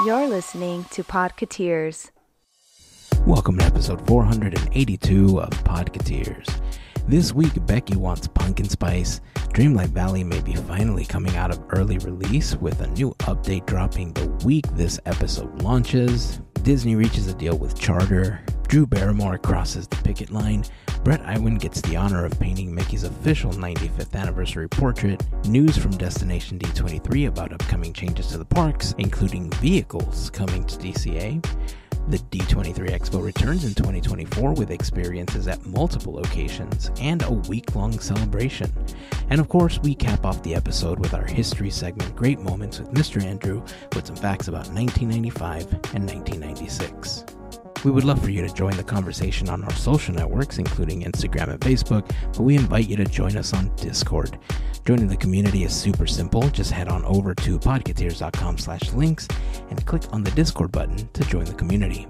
You're listening to Podketeers. Welcome to episode 482 of Podketeers. This week, Becky wants pumpkin spice. Dreamlight Valley may be finally coming out of early release with a new update dropping the week this episode launches. Disney reaches a deal with Charter. Drew Barrymore crosses the picket line. Bret Iwan gets the honor of painting Mickey's official 95th anniversary portrait. News from Destination D23 about upcoming changes to the parks, including vehicles coming to DCA. The D23 Expo returns in 2024 with experiences at multiple locations and a week-long celebration. And of course, we cap off the episode with our history segment, Great Moments with Mr. Andrew, with some facts about 1995 and 1996. We would love for you to join the conversation on our social networks, including Instagram and Facebook, but we invite you to join us on Discord. Joining the community is super simple. Just head on over to podketeers.com/links and click on the Discord button to join the community.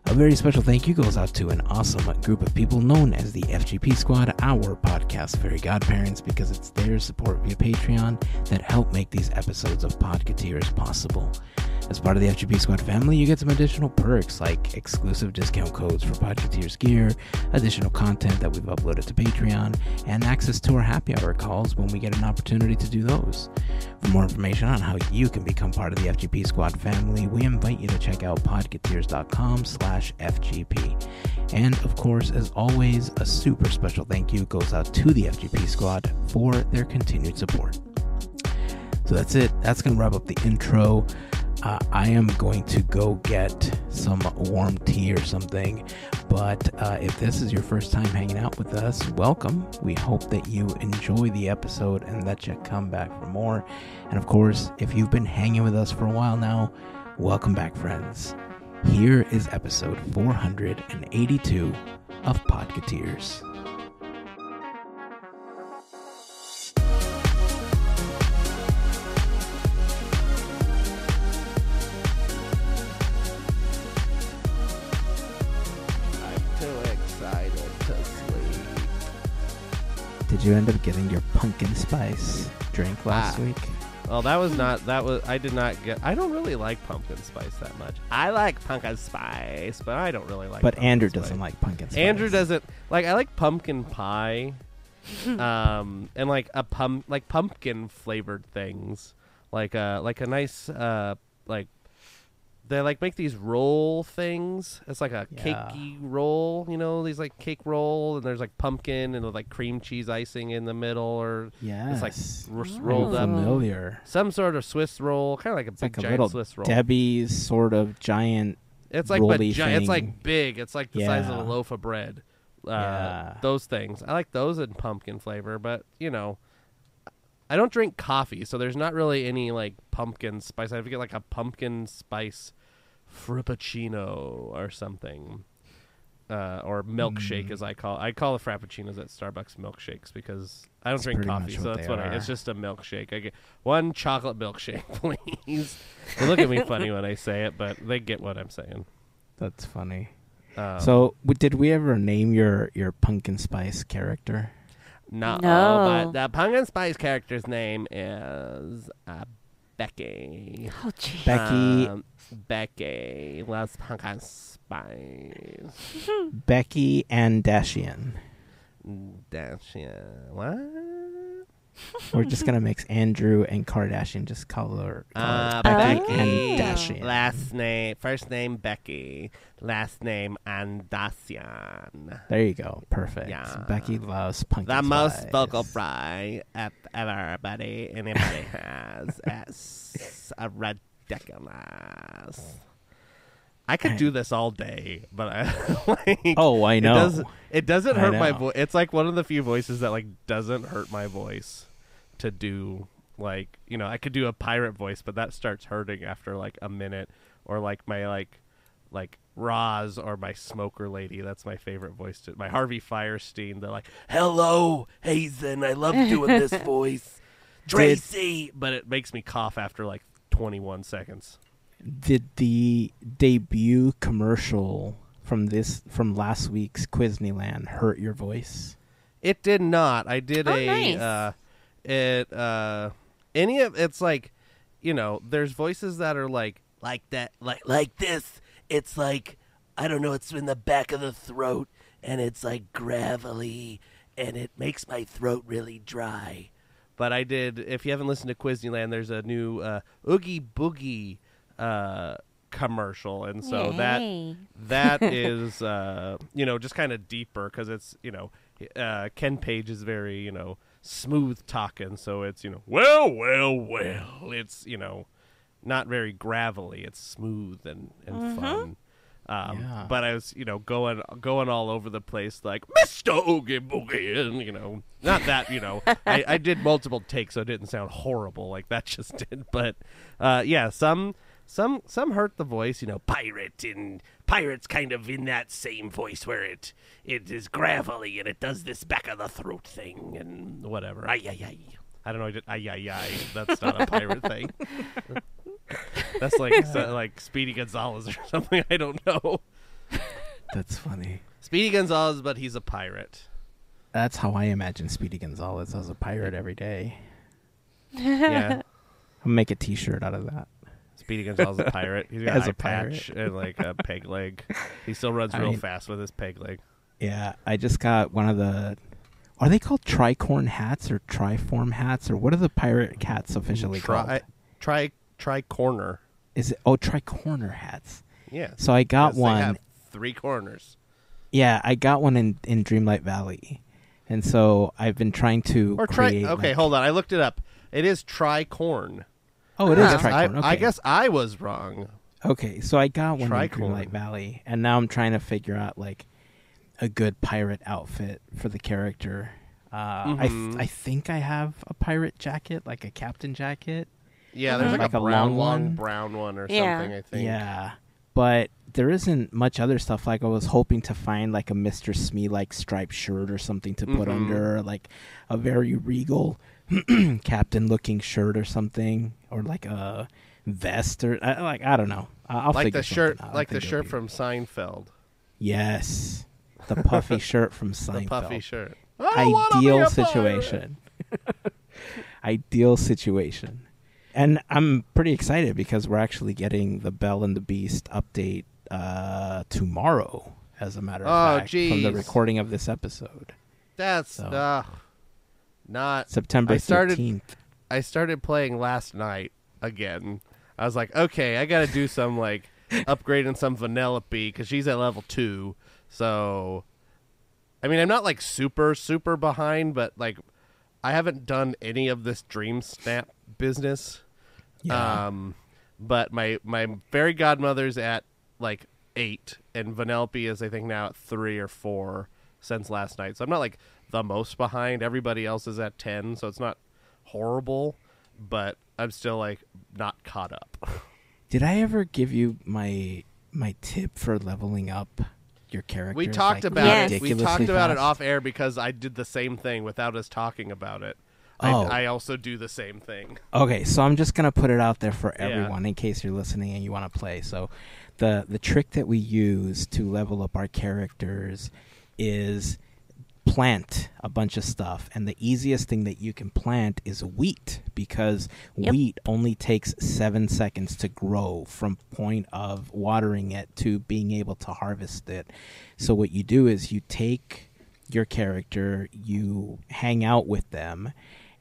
A very special thank you goes out to an awesome group of people known as the FGP Squad, our podcast Fairy Godparents, because it's their support via Patreon that help make these episodes of Podketeers possible. As part of the FGP Squad family, you get some additional perks like exclusive discount codes for Podketeers gear, additional content that we've uploaded to Patreon, and access to our happy hour calls when we get an opportunity to do those. For more information on how you can become part of the FGP Squad family, we invite you to check out podketeers.com/FGP. And of course, as always, a super special thank you goes out to the FGP Squad for their continued support. So that's it. That's going to wrap up the intro. I am going to go get some warm tea or something, but if this is your first time hanging out with us, welcome. We hope that you enjoy the episode and that you come back for more. And of course, if you've been hanging with us for a while now, welcome back, friends. Here is episode 482 of Podketeers. Did you end up getting your pumpkin spice drink last week? Well, I did not get, I don't really like pumpkin spice that much. I like pumpkin spice, but I don't really like But Andrew spice. doesn't like pumpkin spice. Andrew doesn't, like, I like pumpkin pie, and like pumpkin flavored things, like a nice, they like make these roll things. It's like a cakey roll, you know, these like cake roll, and there's like pumpkin and with like cream cheese icing in the middle, or it's like rolled up. Familiar. Some sort of Swiss roll, kind of like a big giant little Swiss roll. Debbie's sort of giant. It's like it's like big. It's like the size of a loaf of bread. Those things. I like those in pumpkin flavor, but you know, I don't drink coffee, so there's not really any like pumpkin spice. I have to get like a pumpkin spice frappuccino or something, or milkshake, as I call the frappuccinos at Starbucks milkshakes, because I don't drink coffee, so that's what it's just a milkshake. I get one chocolate milkshake, please. They look at me funny when I say it, but they get what I'm saying. That's funny. So, did we ever name your pumpkin spice character? No, but the pumpkin spice character's name is Becky. Oh, geez. Becky loves pumpkin spice. Becky and Dashian. What? We're just gonna mix Andrew and Kardashian. Just call her Becky and Dashian. First name Becky, last name Andasian. There you go. Perfect. Yeah. Becky loves pumpkin spice. The most vocal fry everybody anybody has. It's ridiculous. I could do this all day, but I know. It doesn't hurt my voice. It's like one of the few voices that like doesn't hurt my voice to do. Like, you know, I could do a pirate voice, but that starts hurting after like a minute. Or like my like Roz or my smoker lady. That's my favorite voice. My Harvey Firestein. They're like, "Hello, Hazen. I love doing this voice, Tracy." But it makes me cough after like 21 seconds. Did the debut commercial from last week's Quizneyland hurt your voice? It did not. I did it's like, you know, there's voices that are like like that, like this. It's like, I don't know, it's in the back of the throat, and it's like gravelly, and it makes my throat really dry. But I did, if you haven't listened to Quizneyland, there's a new Oogie Boogie commercial, and so that is, just kind of deeper, because it's, Ken Page is very, smooth talking, so it's, well, it's, not very gravelly, it's smooth and fun. But I was, going all over the place like Mr. Oogie Boogie, and not that, I did multiple takes, so it didn't sound horrible like that just did. But some hurt the voice, pirate, and pirate's kind of in that same voice where it is gravelly and it does this back of the throat thing and whatever. Ay ay ay. I don't know. I did ay ay ay. That's not a pirate thing. That's like Speedy Gonzalez or something. I don't know. That's funny. Speedy Gonzalez, but he's a pirate. That's how I imagine Speedy Gonzalez as a pirate every day. Yeah. I'll make a T-shirt out of that. Speedy Gonzalez is a pirate. He's got As an eye a pirate. patch and like a peg leg. He still runs real fast with his peg leg. Yeah, I just got one of the... Are they called tricorn hats or triform hats, or what are the pirate hats officially called? Tri-corner. Is it? Oh, tricorner hats. Yeah. So I got one. They have 3 corners. Yeah, I got one in Dreamlight Valley, and so I've been trying to create. Okay, hold on. I looked it up. It is tricorn. Oh, it is tricorn. Okay. I guess I was wrong. Okay, so I got one Tricorn. in Dreamlight Valley, and now I'm trying to figure out like a good pirate outfit for the character. I think I have a pirate jacket, like a captain jacket. Yeah, there's like a long brown one or something, I think. Yeah, but there isn't much other stuff. Like I was hoping to find like a Mr. Smee like striped shirt or something to put under, like a very regal captain looking shirt or something, or like a vest or I don't know. I'll like figure the shirt, out. like the shirt from Seinfeld. Yes, the puffy shirt from Seinfeld. The puffy shirt. Ideal situation. Ideal situation. And I'm pretty excited because we're actually getting the Belle and the Beast update tomorrow, as a matter of fact, from the recording of this episode. That's not September 13th. I started playing last night again. I was like, okay, I got to do some like upgrading some Vanellope because she's at level 2. So, I mean, I'm not like super behind, but like I haven't done any of this Dream Snap business. Yeah. But my fairy godmother's at like 8, and Vanellope is I think now at 3 or 4 since last night. So I'm not like the most behind. Everybody else is at 10, so it's not horrible, but I'm still like not caught up. Did I ever give you my tip for leveling up your character? We talked about it. We talked about it off air because I did the same thing without us talking about it. I also do the same thing. Okay, so I'm just going to put it out there for everyone in case you're listening and you want to play. So the trick that we use to level up our characters is plant a bunch of stuff. And the easiest thing that you can plant is wheat, because wheat only takes 7 seconds to grow from point of watering it to being able to harvest it. So what you do is you take your character, you hang out with them,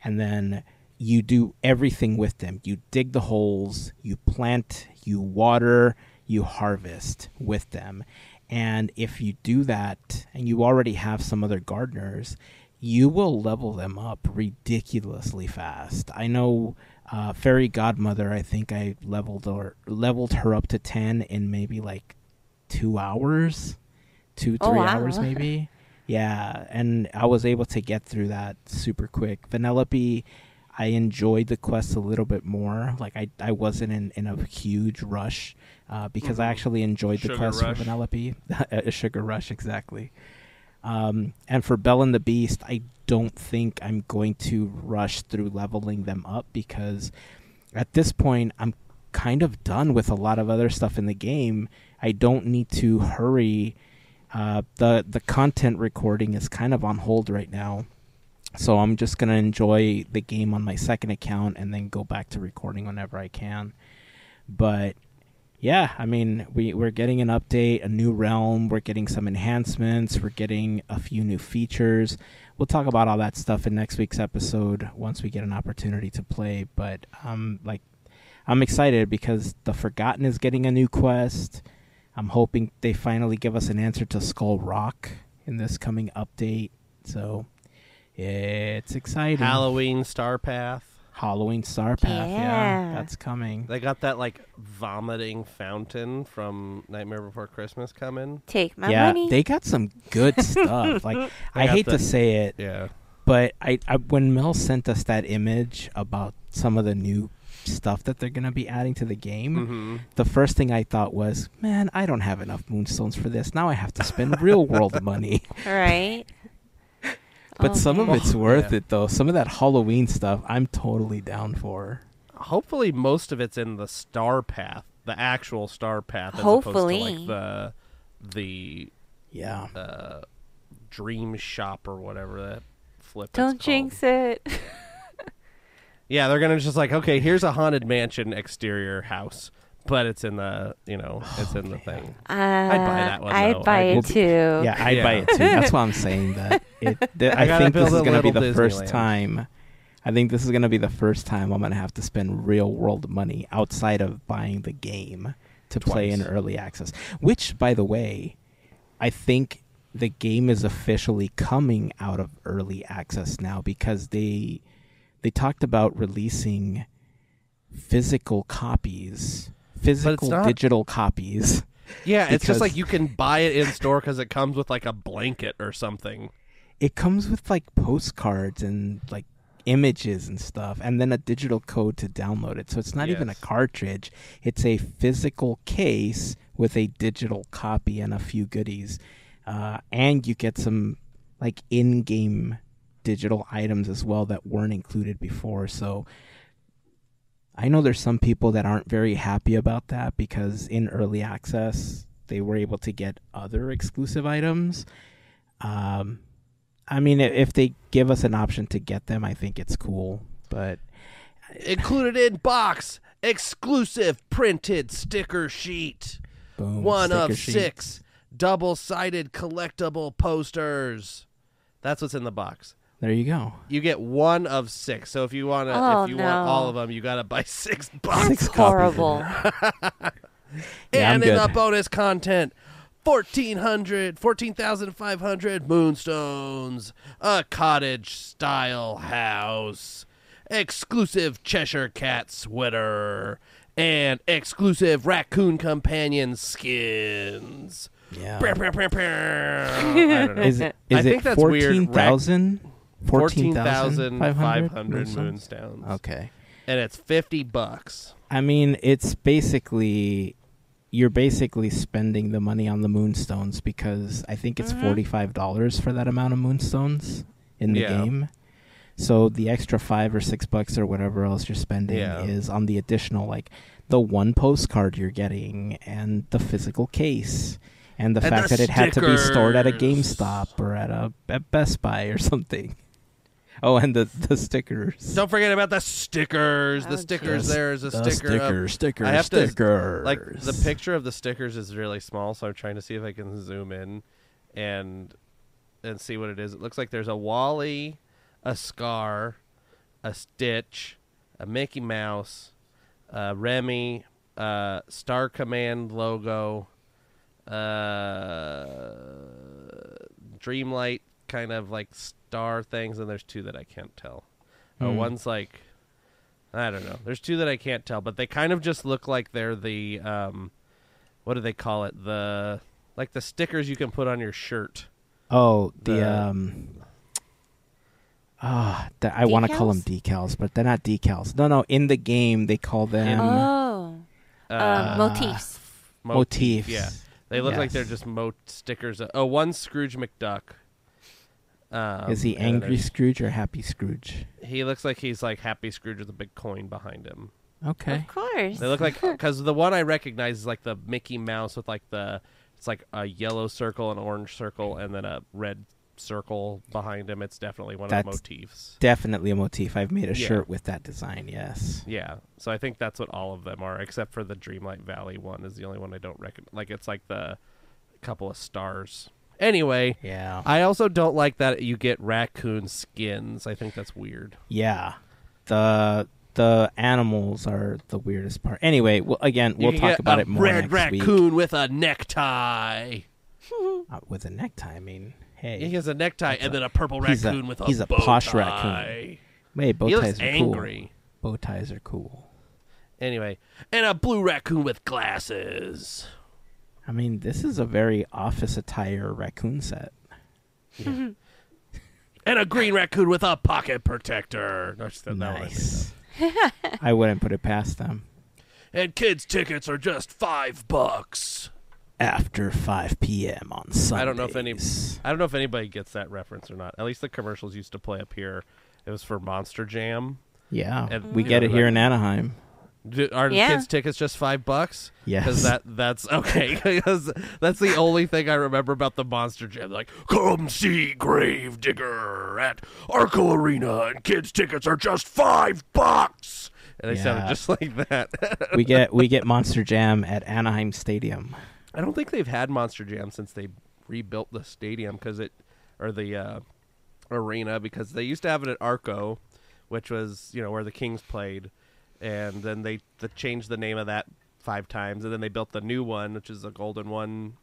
and then you do everything with them. You dig the holes, you plant, you water, you harvest with them. And if you do that, and you already have some other gardeners, you will level them up ridiculously fast. I know Fairy Godmother, I think I leveled her up to 10 in maybe like 2 hours, 3 hours maybe. Yeah, and I was able to get through that super quick. Vanellope, I enjoyed the quest a little bit more. Like I wasn't in a huge rush because I actually enjoyed the quest for Vanellope. A sugar rush, exactly. And for Belle and the Beast, I don't think I'm going to rush through leveling them up because at this point I'm kind of done with a lot of other stuff in the game. I don't need to hurry. The content recording is kind of on hold right now, so I'm just going to enjoy the game on my second account and then go back to recording whenever I can. But yeah, I mean, we're getting an update, a new realm. We're getting some enhancements. We're getting a few new features. We'll talk about all that stuff in next week's episode once we get an opportunity to play. But I'm excited because the Forgotten is getting a new quest. I'm hoping they finally give us an answer to Skull Rock in this coming update. So it's exciting. Halloween Star Path. Yeah. That's coming. They got that like vomiting fountain from Nightmare Before Christmas coming. Take my money. They got some good stuff. Like I hate to say it, yeah, but I when Mel sent us that image about some of the new stuff that they're going to be adding to the game, the first thing I thought was, man, I don't have enough moonstones for this. Now I have to spend real world money. Right. But some of it's worth it, though. Some of that Halloween stuff, I'm totally down for. Hopefully, most of it's in the Star Path, the actual Star Path, as Hopefully. opposed to like the Dream Shop or whatever that flip. Don't jinx it. Yeah, they're gonna just like, okay, here's a haunted mansion exterior house, but it's in the it's in the thing. I'd buy that one. I'd buy it too. Yeah, I'd buy it too. That's why I'm saying that. I think this is going to be the first time. I think this is going to be the first time I'm going to have to spend real world money outside of buying the game to play in early access. Which, by the way, I think the game is officially coming out of early access now because they talked about releasing physical copies, digital copies. Yeah, it's just like you can buy it in store because it comes with like a blanket or something. It comes with like postcards and like images and stuff, and then a digital code to download it. So it's not even a cartridge. It's a physical case with a digital copy and a few goodies. And you get some like in-game digital items as well that weren't included before. So I know there's some people that aren't very happy about that because in early access they were able to get other exclusive items. I mean, if they give us an option to get them, I think it's cool. But included in box, exclusive printed sticker sheet. Boom, One sticker of sheet. 6 double-sided collectible posters. That's what's in the box. There you go. You get 1 of 6. So if you want want all of them, you got to buy 6 boxes. That's horrible. And in the bonus content, 14,500 moonstones, a cottage-style house, exclusive Cheshire Cat sweater, and exclusive Raccoon Companion skins. Yeah. I don't know. Is it I think that's 14,000? 14,500 moonstones. Okay. And it's $50. I mean, it's basically... You're basically spending the money on the moonstones because I think it's $45 for that amount of moonstones in the game. So the extra $5 or $6 or whatever else you're spending is on the additional, like the 1 postcard you're getting and the physical case and the fact that it had to be stored at a GameStop or at Best Buy or something. Oh, and the stickers. Don't forget about the stickers. The stickers. Yes. There's a the sticker. Stickers. I have stickers. to, like, the picture of the stickers is really small, so I'm trying to see if I can zoom in and see what it is. It looks like there's a Wally, a Scar, a Stitch, a Mickey Mouse, Remy, Star Command logo, Dreamlight kind of like star things, and there's 2 that I can't tell. One's like, I don't know. There's 2 that I can't tell, but they kind of just look like they're the what do they call it? The stickers you can put on your shirt. Oh, I want to call them decals, but they're not decals. No, in the game they call them motifs. Motifs. Yeah. They look like they're just stickers. Oh, one's Scrooge McDuck. Is he angry Scrooge or happy Scrooge? He looks like he's like happy Scrooge with a big coin behind him. Okay. Of course. They look like, because the one I recognize is like the Mickey Mouse with like it's like a yellow circle, an orange circle, and then a red circle behind him. It's definitely one of the motifs. Definitely a motif. I've made a shirt with that design, yes. Yeah, so I think that's what all of them are, except for the Dreamlight Valley one is the only one I don't recognize. Like, it's like the couple of stars. Anyway, yeah. I also don't like that you get raccoon skins. I think that's weird. Yeah. The animals are the weirdest part. Anyway, we'll talk about it more next week. Red raccoon with a necktie. With a necktie, I mean, hey. He has a necktie and then a purple raccoon with a bow tie. He's a posh raccoon. Wait, bow ties are angry. Cool. Bow ties are cool. Anyway, and a blue raccoon with glasses. I mean, this is a very office attire raccoon set. Yeah. And a green raccoon with a pocket protector. Nice. I wouldn't put it past them. And kids' tickets are just $5. After 5 p.m. on Sundays. I don't know if anybody gets that reference or not. At least the commercials used to play up here. It was for Monster Jam. Yeah, and we get it here in Anaheim. Are the kids' tickets just $5? Yes. Because that's okay. Because that's the only thing I remember about the Monster Jam. Like, come see Gravedigger at Arco Arena, and kids' tickets are just $5. And they sounded just like that. we get Monster Jam at Anaheim Stadium. I don't think they've had Monster Jam since they rebuilt the stadium or the arena, because they used to have it at Arco, which was where the Kings played. And then they changed the name of that 5 times, and then they built the new one, which is the Golden One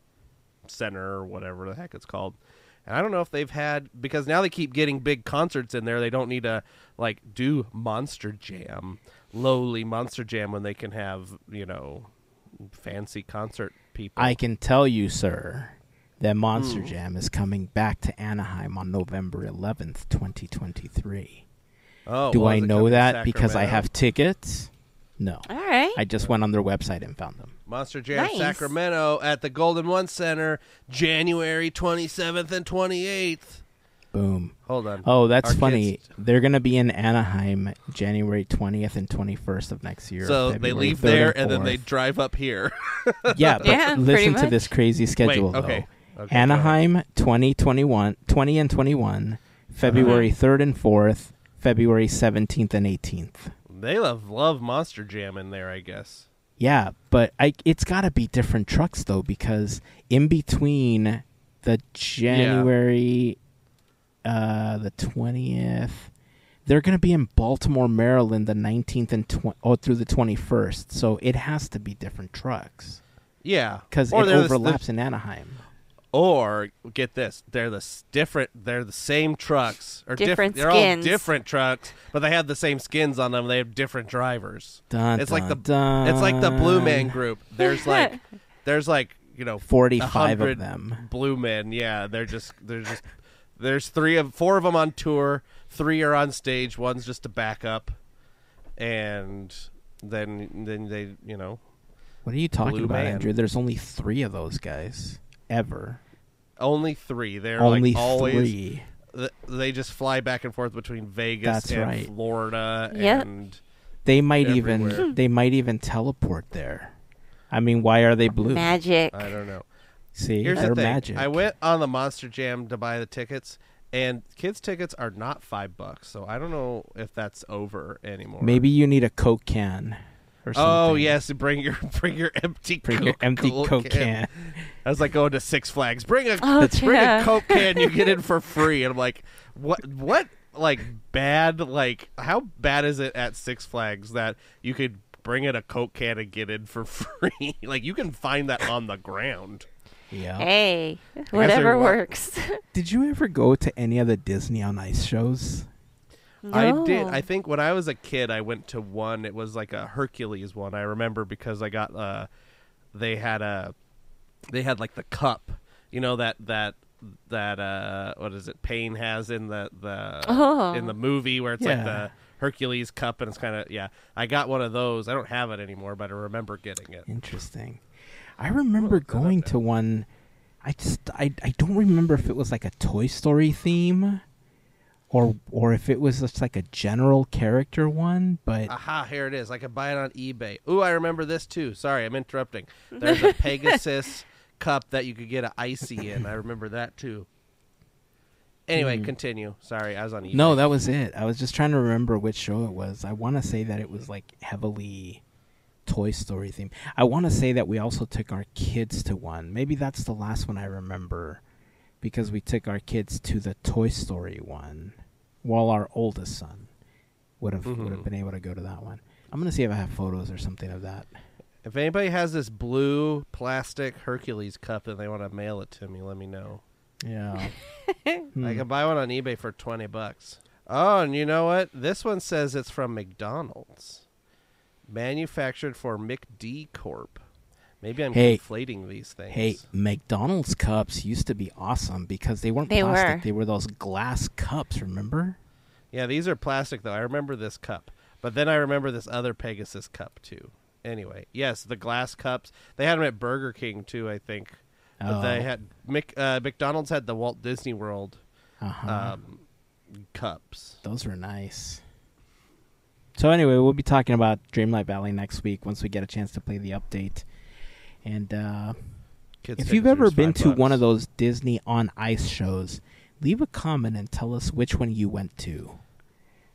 Center or whatever the heck it's called. And I don't know if they've had, because now they keep getting big concerts in there. They don't need to do Monster Jam, lowly Monster Jam, when they can have fancy concert people. I can tell you, sir, that Monster Jam is coming back to Anaheim on November 11th, 2023. Oh, do I know that because I have tickets? No. All right. I just went on their website and found them. Monster Jam Sacramento at the Golden One Center, January 27th and 28th. Boom. Hold on. Oh, that's funny. They're going to be in Anaheim January 20th and 21st of next year. So they leave there and then they drive up here. Yeah, but listen to this crazy schedule, okay. though. Anaheim 20 and 21, February 3rd and 4th, February 17th and 18th. They love Monster Jam in there, I guess. Yeah, but it's got to be different trucks, though, because in between the January, the 20th, they're going to be in Baltimore, Maryland, the 19th and through the 21st. So it has to be different trucks. Yeah. Because it overlaps in Anaheim. Or get this, they're the same trucks or different skins. They're all different trucks, but they have the same skins on them. They have different drivers. It's like the Blue Man Group. There's 45 of them. Blue Men. Yeah, there's 4 of them on tour. 3 are on stage. One's just a backup, and then they What are you talking about, Andrew? There's only 3 of those guys. Ever. Only 3. They're only always 3. They just fly back and forth between Vegas and Florida, and they might even teleport there. I mean, why are they blue? Magic. I don't know. See, here's they're the thing. magic. I went on the Monster Jam to buy the tickets, and kids' tickets are not $5, so I don't know if that's over anymore. Maybe you need a Coke can. Oh yes, bring your empty Coke can. I was like going to Six Flags. Bring a Coke can, you get in for free. And I'm like, what bad? How bad is it at Six Flags that you could bring in a Coke can and get in for free? You can find that on the ground. Yeah. Hey, whatever works. Did you ever go to any of the Disney on Ice shows? No. I did. I think when I was a kid, I went to one. It was like a Hercules one. I remember because I got they had like the cup, that what is it? Payne has in the movie where it's like the Hercules cup, and it's kind of I got one of those. I don't have it anymore, but I remember getting it. Interesting. I remember going to one. I don't remember if it was like a Toy Story theme. Or if it was just like a general character one, but... Aha, here it is. I could buy it on eBay. Ooh, I remember this too. Sorry, I'm interrupting. There's a Pegasus cup that you could get an icy in. I remember that too. Anyway, continue. Sorry, I was on eBay. No, that was it. I was just trying to remember which show it was. I want to say that it was like heavily Toy Story themed. I want to say that we also took our kids to one. Maybe that's the last one I remember, because we took our kids to the Toy Story one, while our oldest son would have been able to go to that one. I'm gonna see if I have photos or something of that. If anybody has this blue plastic Hercules cup and they want to mail it to me, let me know. Yeah. I can buy one on eBay for $20. Oh, and you know what? This one says it's from McDonald's. Manufactured for McD Corp. Maybe I'm conflating these things. Hey, McDonald's cups used to be awesome because they weren't plastic. They were those glass cups, remember? Yeah, these are plastic, though. I remember this cup. But then I remember this other Pegasus cup, too. Anyway, yes, the glass cups. They had them at Burger King, too, I think. But they had McDonald's had the Walt Disney World cups. Those were nice. So anyway, we'll be talking about Dreamlight Valley next week once we get a chance to play the update. And if you've ever been to one of those Disney on Ice shows, leave a comment and tell us which one you went to.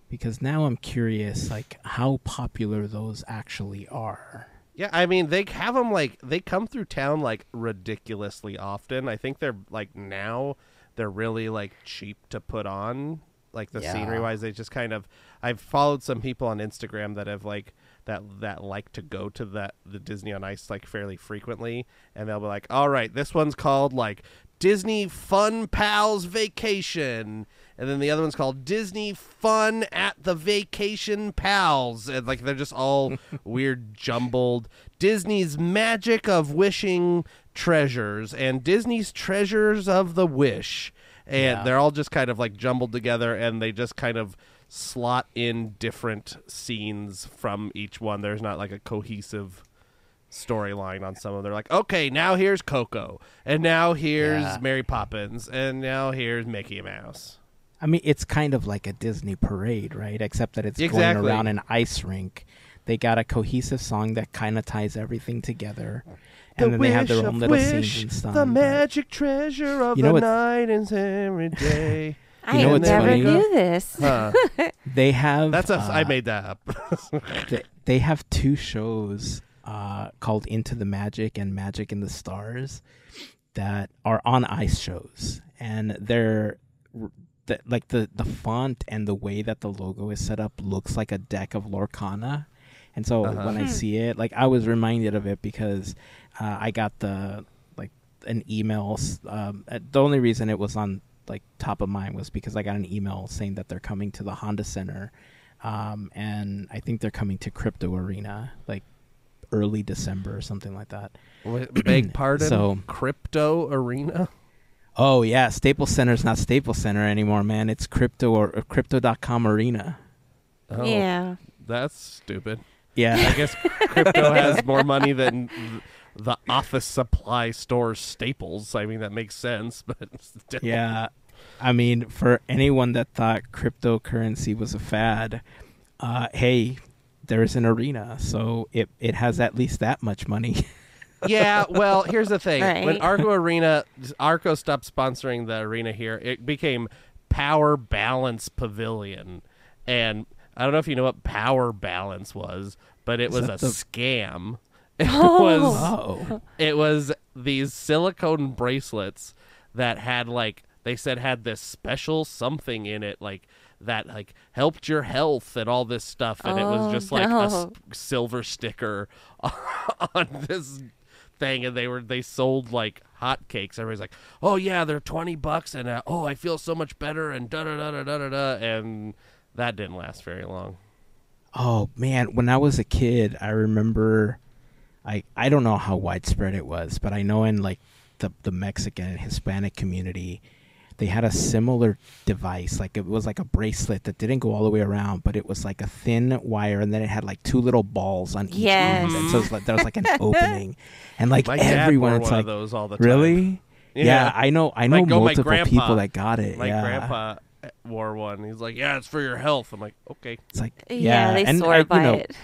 Because now I'm curious, like, how popular those actually are. Yeah, I mean, they have them, like, they come through town, like, ridiculously often. I think they're, like, now they're really, like, cheap to put on. Like, the scenery-wise, they just kind of... I've followed some people on Instagram that have, like, that like to go to the Disney on Ice, like, fairly frequently. And they'll be like, all right, this one's called, like, Disney Fun Pals Vacation. And then the other one's called Disney Fun at the Vacation Pals. And, like, they're just all weird, jumbled. Disney's Magic of Wishing Treasures and Disney's Treasures of the Wish. And they're all just kind of, like, jumbled together, and they just kind of slot in different scenes from each one. There's not, like, a cohesive storyline on some of them. They're like, okay, now here's Coco, and now here's Mary Poppins, and now here's Mickey Mouse. I mean, it's kind of like a Disney parade, right? Except that it's going around an ice rink. They got a cohesive song that kind of ties everything together. And then they have their own little scenes and stuff. The magic treasure of the night is every day. I never knew this. They have... I made that up. They have two shows called Into the Magic and Magic in the Stars that are on ice shows. And they're... like the font and the way that the logo is set up looks like a deck of Lorcana. And so when I see it, like, I was reminded of it because I got an email. The only reason it was on, like, top of mind was because I got an email saying that they're coming to the Honda Center. And I think they're coming to Crypto Arena, like, early December or something like that. Beg pardon? So, Crypto Arena? Oh, yeah. Staples Center's not Staples Center anymore, man. It's Crypto or Crypto.com Arena. Oh, yeah. That's stupid. Yeah. I guess Crypto has more money than the office supply store Staples. I mean, that makes sense, but still. Yeah. I mean, for anyone that thought cryptocurrency was a fad, hey, there's an arena, so it has at least that much money. Yeah, well, here's the thing. Right. When Arco stopped sponsoring the arena here, it became Power Balance Pavilion. And I don't know if you know what Power Balance was, but it was a scam. It was these silicone bracelets that had, like, they said had this special something in it, like, that, like, helped your health and all this stuff. And it was just like a silver sticker on this thing, and they sold like hotcakes. Everybody's like, oh yeah, they're $20, and oh, I feel so much better, and da da da da da da, and that didn't last very long. Oh man, when I was a kid, I remember, I don't know how widespread it was, but I know in, like, the Mexican and Hispanic community, they had a similar device. Like, it was like a bracelet that didn't go all the way around, but it was like a thin wire, and then it had like two little balls on each end. And so it was like, there was like an opening, and like my everyone, dad wore it's one like, of those all the time. Really? Yeah, I know like, multiple people that got it. My grandpa wore one. He's like, yeah, it's for your health. I'm like, okay. It's like, yeah, they swore by it.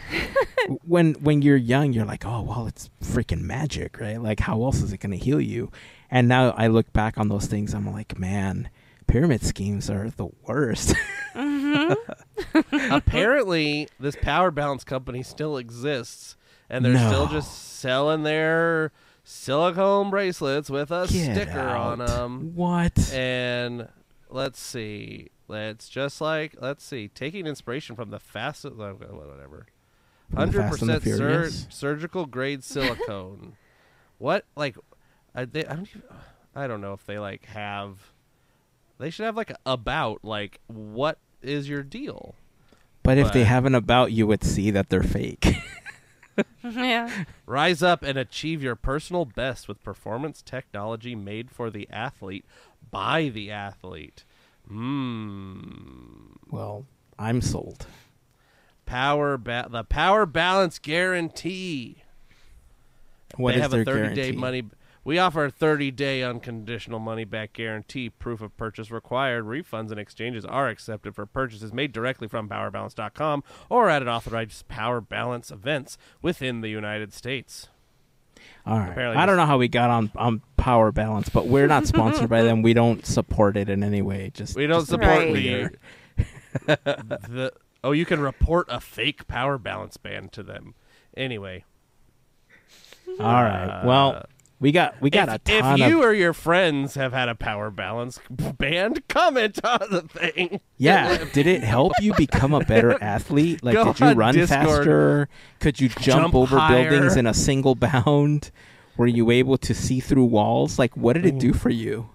when you're young, you're like, oh well, it's freaking magic, right? Like, how else is it going to heal you? And now I look back on those things, I'm like, man, Pyramid schemes are the worst. Apparently, this power balance company still exists, and they're still just selling their silicone bracelets with a sticker on them. What? And let's see. Taking inspiration from the fastest, whatever. 100% surgical grade silicone. What? Like, I don't know if they like have. They should have like about like what is your deal? But if they have an about, you would see that they're fake. Yeah. Rise up and achieve your personal best with performance technology made for the athlete by the athlete. Well, I'm sold. The Power Balance Guarantee. What is their guarantee? 30-day money. We offer a 30-day unconditional money-back guarantee. Proof of purchase required. Refunds and exchanges are accepted for purchases made directly from PowerBalance.com or at an authorized Power Balance events within the United States. All right. I don't know how we got on Power Balance, but we're not sponsored by them. We don't support it in any way. We don't support you can report a fake Power Balance band to them. Anyway. All right. Well, we got a ton If you or your friends have had a Power Balance band, comment on the thing. Yeah. Did it help you become a better athlete? Like, did you run faster? Could you jump over higher. buildings in a single bound? Were you able to see through walls? Like, what did it do for you?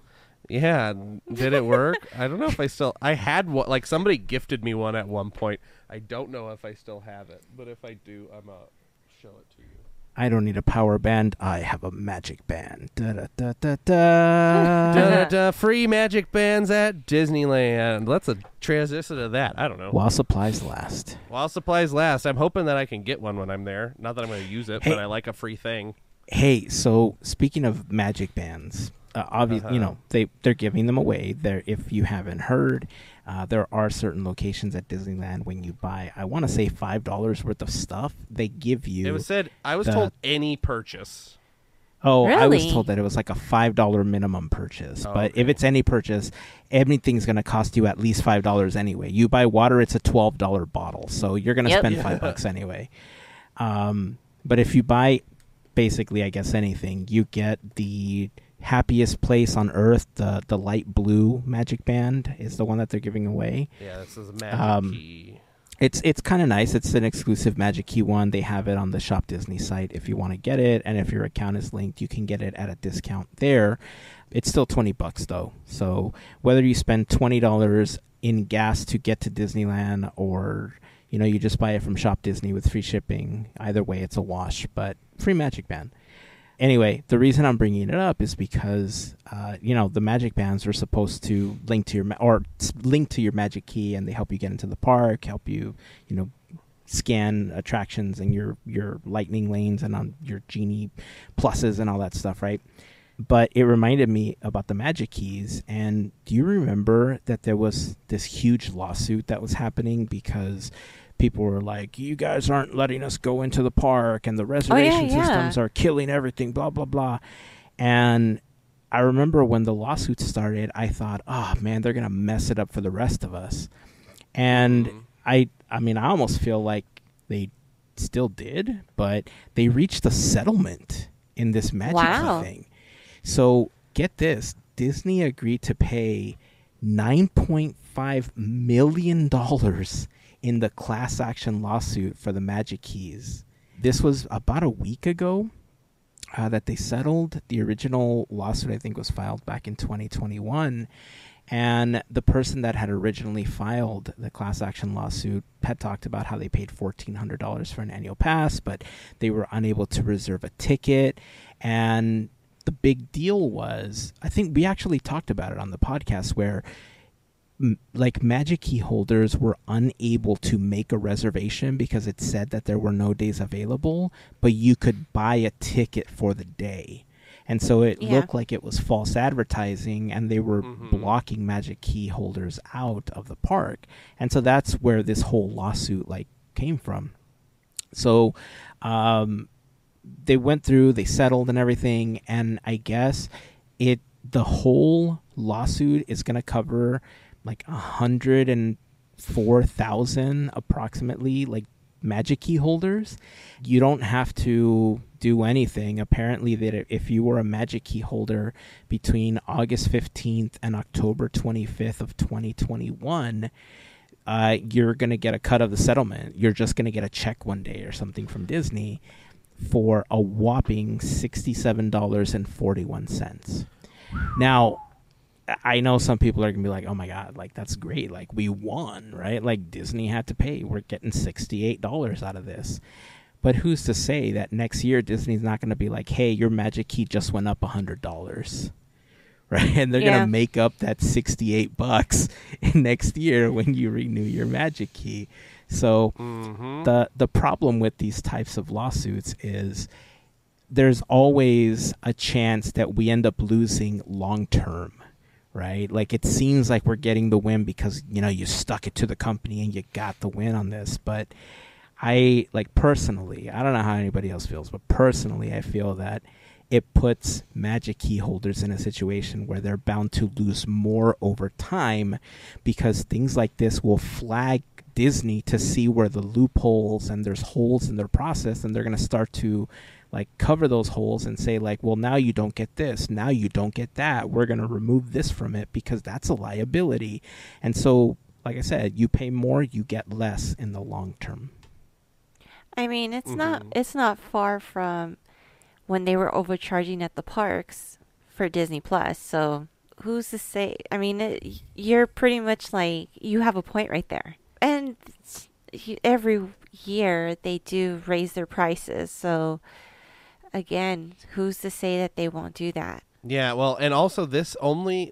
Yeah. Did it work? I don't know if I had one. Like, somebody gifted me one at one point. I don't know if I still have it, but if I do, I'm going to show it to you. I don't need a power band. I have a magic band. Free magic bands at Disneyland. Let's transition to that. I don't know. While supplies last. I'm hoping that I can get one when I'm there. Not that I'm going to use it, but I like a free thing. Hey, so speaking of magic bands, obviously, they're giving them away. If you haven't heard, there are certain locations at Disneyland when you buy, I want to say $5 worth of stuff, they give you. It was said, I was told any purchase. Oh, really? I was told that it was like a $5 minimum purchase. But if it's any purchase, everything's going to cost you at least $5 anyway. You buy water, it's a $12 bottle. So you're going to spend $5 anyway. But if you buy basically, I guess, anything, you get the happiest place on earth, the light blue magic band is the one that they're giving away. Yeah, this is a magic key. It's kind of nice. It's an exclusive magic key one. They have it on the Shop Disney site if you want to get it, and if your account is linked, you can get it at a discount there. It's still $20 though. So whether you spend $20 in gas to get to Disneyland or you just buy it from Shop Disney with free shipping, either way it's a wash, but free magic band. Anyway, the reason I'm bringing it up is because, the magic bands are supposed to link to your magic key, and they help you get into the park, help you, scan attractions and your lightning lanes and on your genie pluses and all that stuff, right? But it reminded me about the magic keys. And do you remember that there was this huge lawsuit that was happening because people were like, you guys aren't letting us go into the park and the reservation systems are killing everything, blah, blah, blah. And I remember when the lawsuit started, I thought, oh, man, they're going to mess it up for the rest of us. And I almost feel like they still did, but they reached a settlement in this magic key thing. So get this, Disney agreed to pay $9.5 million in the class action lawsuit for the magic keys. This was about a week ago that they settled. The original lawsuit, I think, was filed back in 2021. And the person that had originally filed the class action lawsuit had talked about how they paid $1,400 for an annual pass, but they were unable to reserve a ticket. And the big deal was, I think we actually talked about it on the podcast, where magic key holders were unable to make a reservation because it said that there were no days available, but you could buy a ticket for the day. And so it looked like it was false advertising, and they were blocking magic key holders out of the park. And so that's where this whole lawsuit came from. So they went through, they settled and everything, and I guess the whole lawsuit is going to cover like 104,000 approximately, like Magic Key holders. You don't have to do anything. Apparently, that if you were a Magic Key holder between August 15th and October 25th of 2021, you're going to get a cut of the settlement. You're just going to get a check one day or something from Disney for a whopping $67.41. Now, I know some people are going to be like, oh my God, like that's great. Like we won, right? Like Disney had to pay. We're getting $68 out of this. But who's to say that next year Disney's not going to be like, hey, your Magic Key just went up $100, right? And they're going to make up that $68 next year when you renew your Magic Key. So the problem with these types of lawsuits is there's always a chance that we end up losing long term, right? Like it seems like we're getting the win because, you know, you stuck it to the company and you got the win on this. But I, like personally, I don't know how anybody else feels, but personally I feel that it puts Magic Key holders in a situation where they're bound to lose more over time because things like this will flag Disney to see where the loopholes and there's holes in their process, and they're going to start to like cover those holes and say like, well, now you don't get this, now you don't get that, we're going to remove this from it because that's a liability. And so, like I said, you pay more, you get less in the long term. I mean, it's not far from when they were overcharging at the parks for Disney Plus. So who's to say? I mean, you're pretty much like, you have a point right there. And every year they do raise their prices. So again, who's to say that they won't do that? Yeah, well, and also the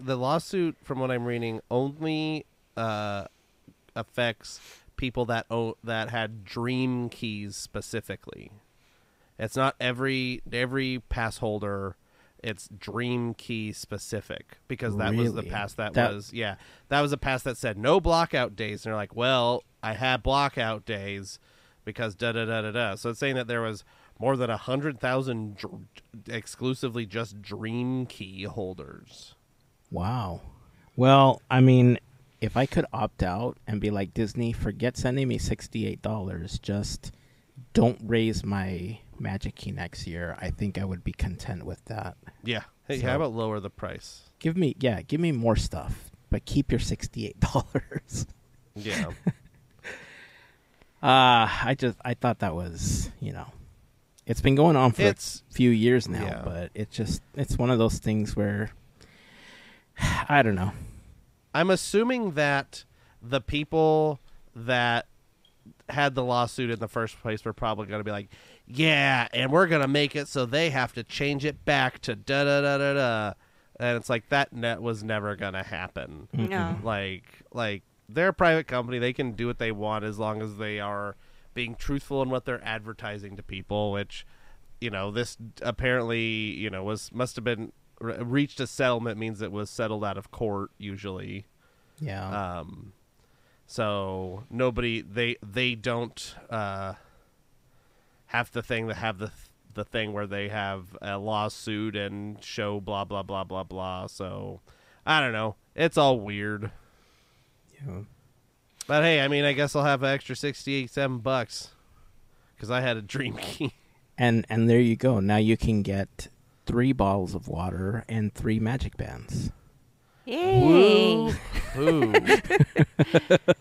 lawsuit, from what I'm reading, only affects people that had Dream Keys specifically. It's not every pass holder. It's Dream Key specific because that was the pass that was a pass that said no blockout days, and they're like, well, I had blockout days because da da da da da. So it's saying that there was more than 100,000 exclusively just Dream Key holders. Wow. Well, I mean, if I could opt out and be like, Disney, forget sending me $68, just don't raise my Magic Key next year, I think I would be content with that. Yeah. Hey, how about lower the price? Give me more stuff, but keep your $68. Yeah. I thought that was, you know, it's been going on for a few years now, but it's one of those things where I don't know. I'm assuming that the people that had the lawsuit in the first place were probably going to be like, yeah, and we're going to make it so they have to change it back to da-da-da-da-da. And it's like, that was never going to happen. No. Like, they're a private company. They can do what they want as long as they are being truthful in what they're advertising to people, which, you know, this apparently, you know, must have been reached a settlement, means it was settled out of court usually. Yeah. So nobody, they don't have the thing where they have a lawsuit and show blah blah blah blah blah. So I don't know. It's all weird. Yeah. But hey, I mean, I guess I'll have an extra $67 because I had a Dream Key. And there you go. Now you can get 3 bottles of water and 3 magic bands. Yay!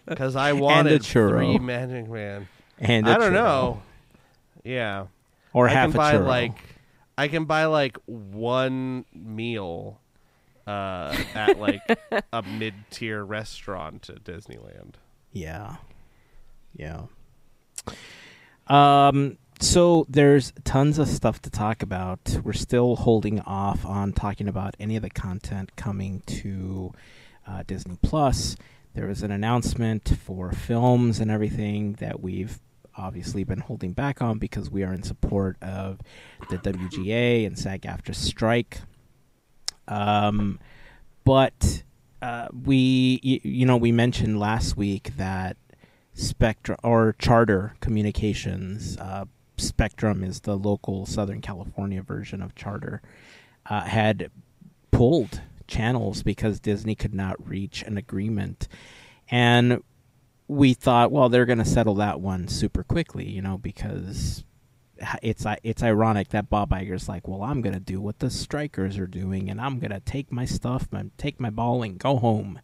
Because I wanted 3 churro. magic bands. And I don't churro. know. Yeah. Or half a churro. I can buy like one meal at like a mid-tier restaurant at Disneyland. Yeah. So there's tons of stuff to talk about. We're still holding off on talking about any of the content coming to Disney Plus. There was an announcement for films and everything that we've obviously been holding back on because we are in support of the WGA and SAG-AFTRA strike. But we mentioned last week that Spectrum or Charter Communications, Spectrum is the local Southern California version of Charter, had pulled channels because Disney could not reach an agreement. And we thought, well, they're going to settle that one super quickly, you know, because it's ironic that Bob Iger's like, well, I'm going to do what the strikers are doing, and I'm going to take my stuff, take my ball, and go home.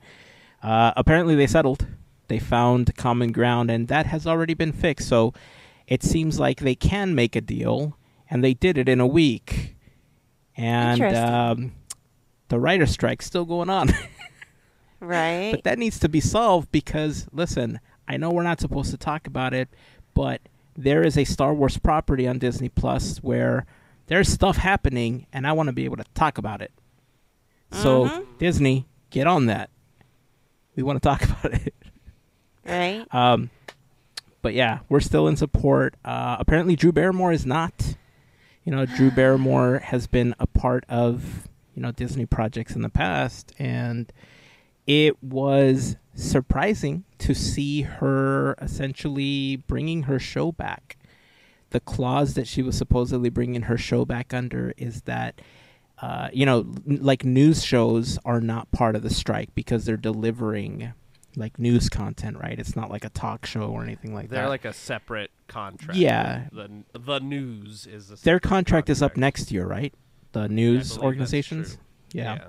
Apparently they settled. They found common ground, and that has already been fixed. So it seems like they can make a deal, and they did it in a week. And the writer's strike's still going on. Right. But that needs to be solved because, listen, I know we're not supposed to talk about it, but there is a Star Wars property on Disney Plus where there's stuff happening, and I want to be able to talk about it. So, Disney, get on that. We want to talk about it. Right. But yeah, we're still in support. Apparently, Drew Barrymore is not. You know, Drew Barrymore has been a part of, you know, Disney projects in the past, and it was surprising to see her essentially bringing her show back. The clause that she was supposedly bringing her show back under is that, you know, like news shows are not part of the strike because they're delivering like news content, right? It's not like a talk show or anything like that. They're like a separate contract. Yeah. The news is a their contract is up next year, right? The news organizations. Yeah.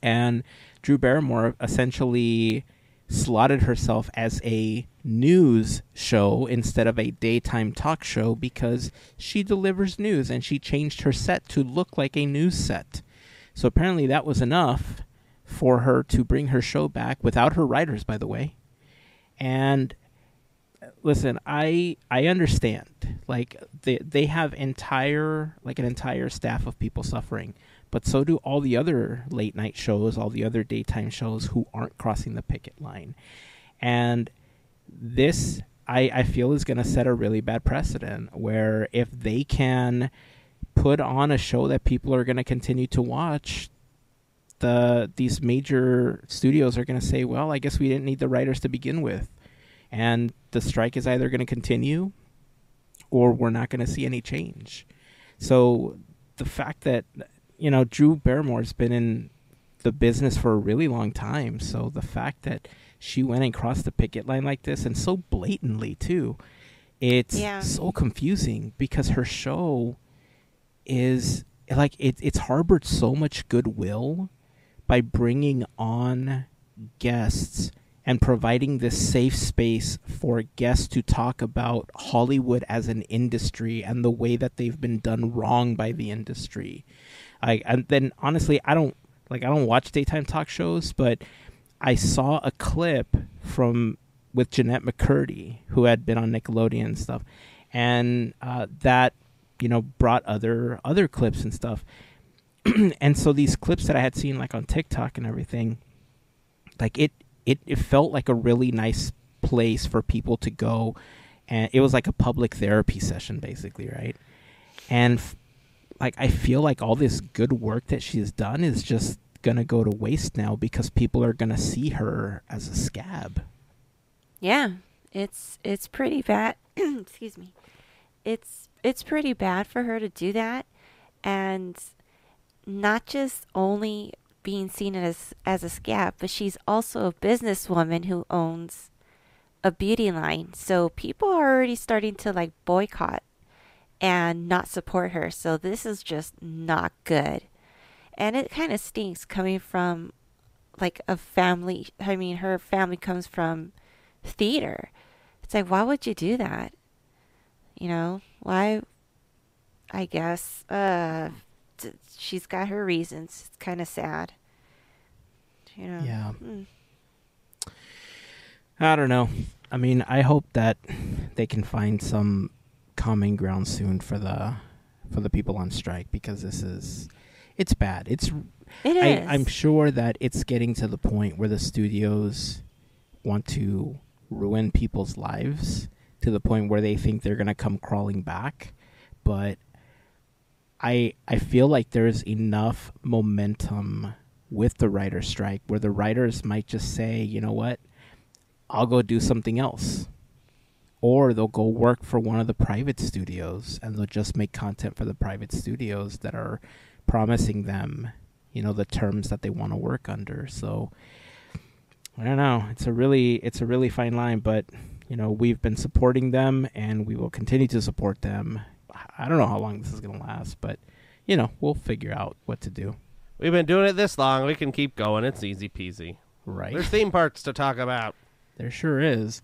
And Drew Barrymore essentially slotted herself as a news show instead of a daytime talk show because she delivers news, and she changed her set to look like a news set. So apparently that was enough for her to bring her show back without her writers, by the way. And listen, I understand. Like they have an entire staff of people suffering, but so do all the other late night shows, all the other daytime shows who aren't crossing the picket line. And this, I feel, is going to set a really bad precedent where if they can put on a show that people are going to continue to watch, these major studios are going to say, well, I guess we didn't need the writers to begin with. And the strike is either going to continue or we're not going to see any change. So the fact that, you know, Drew Barrymore's been in the business for a really long time. So the fact that she went and crossed the picket line like this, and so blatantly too, it's so confusing because her show is like, it's harbored so much goodwill by bringing on guests and providing this safe space for guests to talk about Hollywood as an industry and the way that they've been done wrong by the industry. And then honestly, I don't watch daytime talk shows, but I saw a clip with Jeanette McCurdy, who had been on Nickelodeon and stuff, and that, you know, brought other clips and stuff. And so these clips that I had seen like on TikTok and everything, like it felt like a really nice place for people to go, and it was like a public therapy session basically, right? And like I feel like all this good work that she's done is just gonna go to waste now because people are gonna see her as a scab. Yeah, it's pretty bad. Excuse me. It's pretty bad for her to do that, and not just only being seen as a scab, but she's also a businesswoman who owns a beauty line. So people are already starting to like boycott and not support her. So this is just not good. And it kind of stinks coming from like a family. I mean, her family comes from theater. It's like, why would you do that? You know, why? I guess she's got her reasons. It's kind of sad. You know. Yeah. I don't know. I mean, I hope that they can find some common ground soon for the people on strike, because it's bad. It is. I'm sure that it's getting to the point where the studios want to ruin people's lives to the point where they think they're going to come crawling back. But I feel like there's enough momentum with the writer's strike where the writers might just say, you know what, I'll go do something else. Or they'll go work for one of the private studios and they'll just make content for the private studios that are promising them, the terms that they want to work under. So I don't know. It's a really fine line, but we've been supporting them and we will continue to support them. I don't know how long this is going to last, but we'll figure out what to do. We've been doing it this long. We can keep going. It's easy peasy. Right. There's theme parks to talk about. There sure is.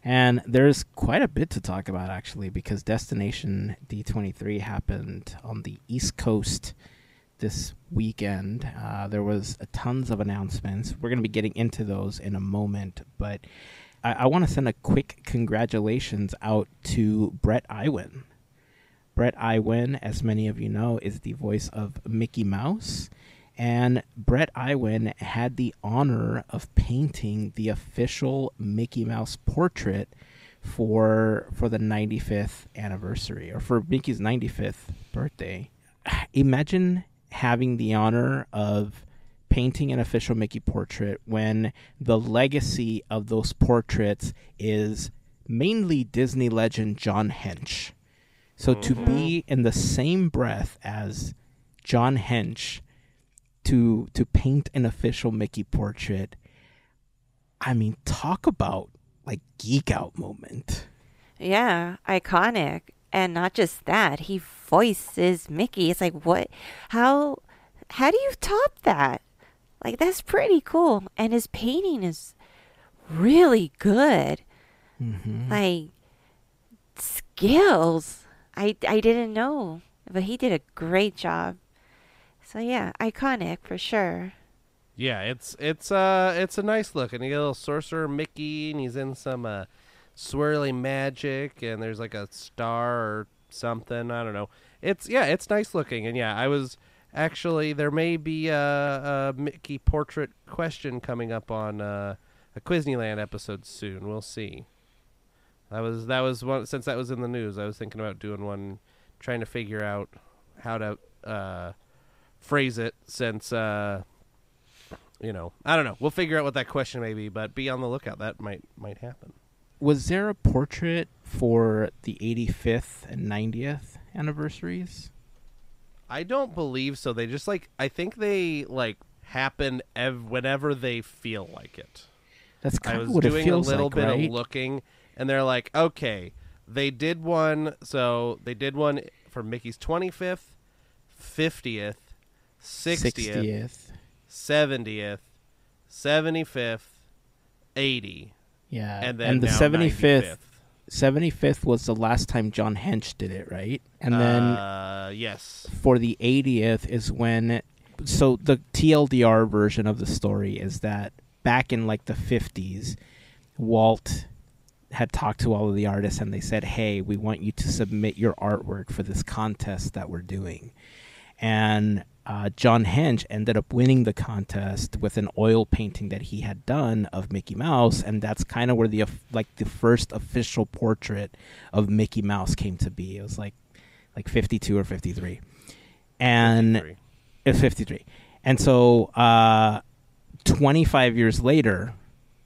And there's quite a bit to talk about, actually, because Destination D23 happened on the East Coast this weekend. There was tons of announcements. We're going to be getting into those in a moment, but I want to send a quick congratulations out to Bret Iwan. Bret Iwan, as many of you know, is the voice of Mickey Mouse. And Bret Iwan had the honor of painting the official Mickey Mouse portrait for the 95th anniversary, or for Mickey's 95th birthday. Imagine having the honor of painting an official Mickey portrait when the legacy of those portraits is mainly Disney legend John Hench. So to be in the same breath as John Hench to paint an official Mickey portrait, I mean, talk about like geek out moment. Yeah, iconic. And not just that, he voices Mickey. It's like, what? How do you top that? Like, that's pretty cool. And his painting is really good. Mm-hmm. Like, skills. I didn't know, but he did a great job. So yeah, iconic for sure. Yeah, it's a nice look, and you get a little Sorcerer Mickey, and he's in some swirly magic, and there's like a star or something. I don't know. It's nice looking, and yeah, I was actually, there may be a Mickey portrait question coming up on a Quizneyland episode soon. We'll see. That was one, since that was in the news. I was thinking about doing one, trying to figure out how to phrase it, since I don't know. We'll figure out what that question may be, but be on the lookout. That might happen. Was there a portrait for the 85th and 90th anniversaries? I don't believe so. They just I think they happen whenever they feel like it. That's kind of what it feels like, right? I was doing a little bit of looking, and they're like, okay, they did one. So they did one for Mickey's 25th, 50th, 60th, 70th, 75th, 80. Yeah, and then the 75th. 75th was the last time John Hench did it, right? And then yes, for the 80th is when. So the TLDR version of the story is that back in the 50s, Walt had talked to all of the artists and they said, hey, we want you to submit your artwork for this contest that we're doing. And John Hench ended up winning the contest with an oil painting that he had done of Mickey Mouse, and that's kind of where the first official portrait of Mickey Mouse came to be. It was like 52 or 53. And 53. It's 53. And so 25 years later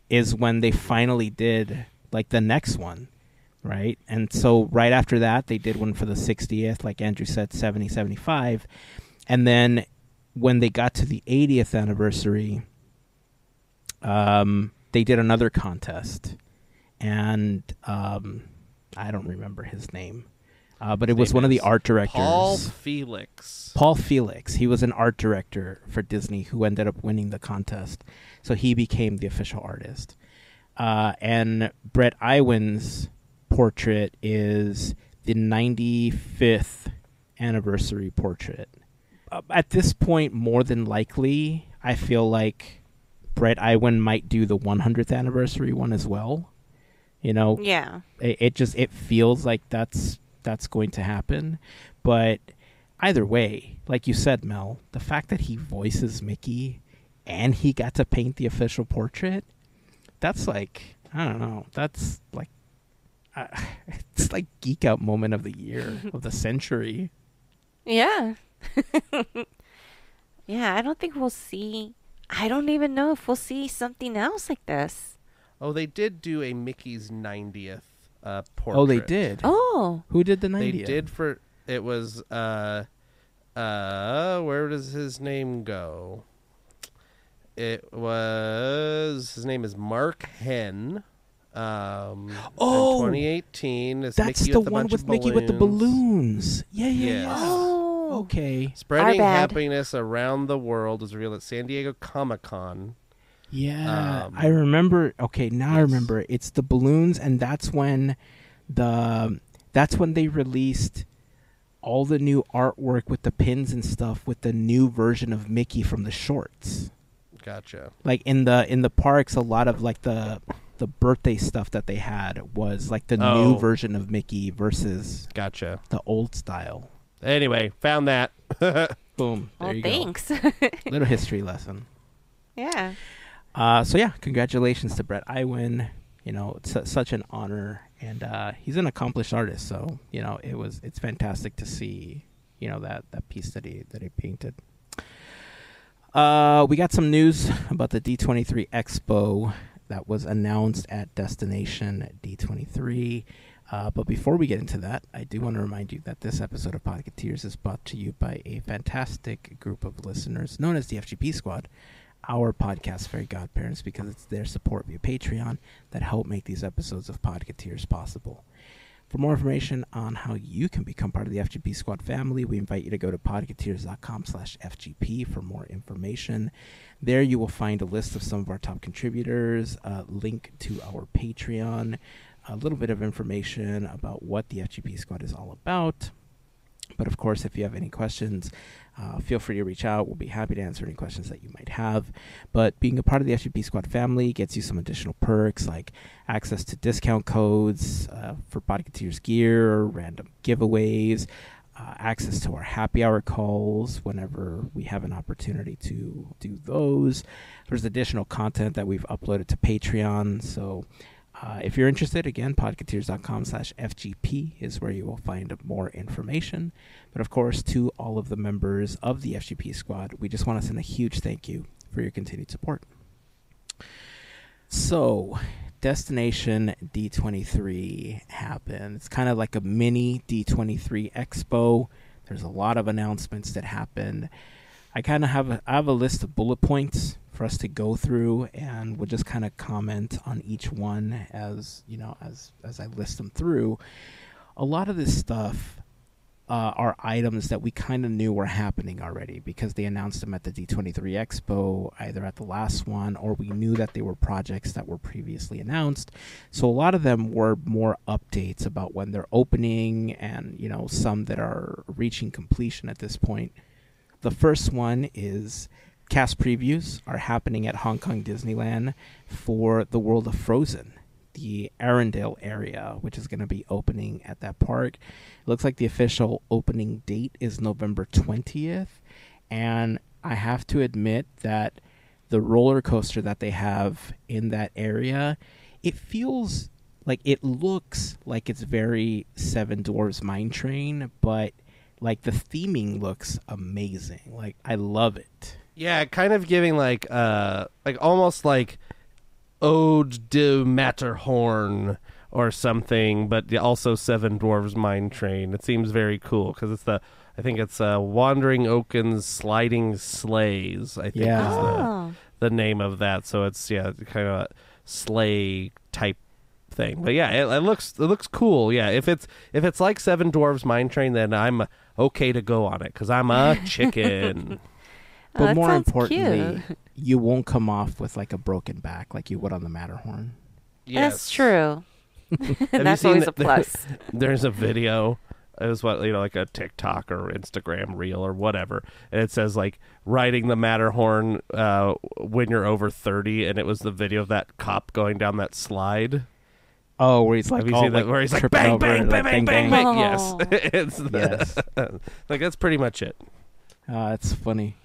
is when they finally did the next one, right? And so right after that, they did one for the 60th, like Andrew said, 70, 75. And then when they got to the 80th anniversary, they did another contest. And I don't remember his name. But it was one of the art directors. Paul Felix. He was an art director for Disney who ended up winning the contest. So he became the official artist. And Bret Iwan's portrait is the 95th anniversary portrait. At this point, more than likely, I feel like Bret Iwan might do the 100th anniversary one as well. Yeah. It feels like that's going to happen. But either way, like you said, Mel, the fact that he voices Mickey and he got to paint the official portrait, that's I don't know. That's it's like geek out moment of the year, of the century. Yeah. Yeah, I don't think we'll see. I don't even know if we'll see something else like this. Oh, they did do a Mickey's 90th portrait. Oh, they did? Oh. Who did the 90th? They did it was Where does his name go? His name is Mark Henn. In 2018. That's Mickey the with one with Mickey with the balloons. Yeah. Oh. Okay. Spreading happiness around the world was revealed at San Diego Comic-Con. Yeah, I remember. Okay, now I remember. It's the balloons, and that's when they released all the new artwork with the pins and stuff with the new version of Mickey from the shorts. Gotcha. Like in the parks, a lot of like the birthday stuff that they had was like the new version of Mickey versus the old style. Anyway, found that. Boom. There you thanks. go. Little history lesson. Yeah. So yeah, congratulations to Bret Iwan. You know, it's such an honor, and he's an accomplished artist. So you know, it's fantastic to see, you know, that piece that he painted. We got some news about the D23 Expo that was announced at Destination D23. But before we get into that, I do want to remind you that this episode of Podketeers is brought to you by a fantastic group of listeners known as the FGP Squad, our podcast Fairy Godparents, because it's their support via Patreon that help make these episodes of Podketeers possible. For more information on how you can become part of the FGP Squad family, we invite you to go to podketeers.com/FGP for more information. There you will find a list of some of our top contributors, a link to our Patreon, a little bit of information about what the FGP Squad is all about. But of course, if you have any questions, feel free to reach out. We'll be happy to answer any questions that you might have. But being a part of the FGP Squad family gets you some additional perks like access to discount codes for Podketeers gear, random giveaways, access to our happy hour calls whenever we have an opportunity to do those. There's additional content that we've uploaded to Patreon. So if you're interested, again, podketeers.com/FGP is where you will find more information. But of course, to all of the members of the FGP Squad, we just want to send a huge thank you for your continued support. So, Destination D23 happened. It's kind of like a mini D23 Expo. There's a lot of announcements that happened. I have a list of bullet points for us to go through, and we'll just kind of comment on each one as you know, as I list them through. A lot of this stuff are items that we kind of knew were happening already because they announced them at the D23 Expo, either at the last one, or we knew that they were projects that were previously announced. So a lot of them were more updates about when they're opening, and you know, some that are reaching completion at this point. The first one is cast previews are happening at Hong Kong Disneyland for the World of Frozen, the Arendelle area, which is going to be opening at that park. It looks like the official opening date is November 20th, and I have to admit that the roller coaster that they have in that area, it feels like, it looks like it's very Seven Dwarfs Mine Train, but like the theming looks amazing. Like, I love it. Yeah, kind of giving like almost like Ode de Matterhorn or something, but also Seven Dwarfs Mine Train. It seems very cool because it's I think it's Wandering Oaken's Sliding Sleighs, I think is the name of that. So it's kind of a sleigh type thing. But yeah, it looks cool. Yeah, if it's like Seven Dwarfs Mine Train, then I'm okay to go on it because I'm a chicken. But more importantly, you won't come off with like a broken back like you would on the Matterhorn. Yes. That's true. That's always a plus. There's a video. It was like a TikTok or Instagram reel or whatever, and it says like riding the Matterhorn when you're over 30, and it was the video of that cop going down that slide. Oh, where he's like, have you seen that? Where he's like, bang, bang, bang, bang, bang, bang. Oh. Yes, like that's pretty much it. It's funny.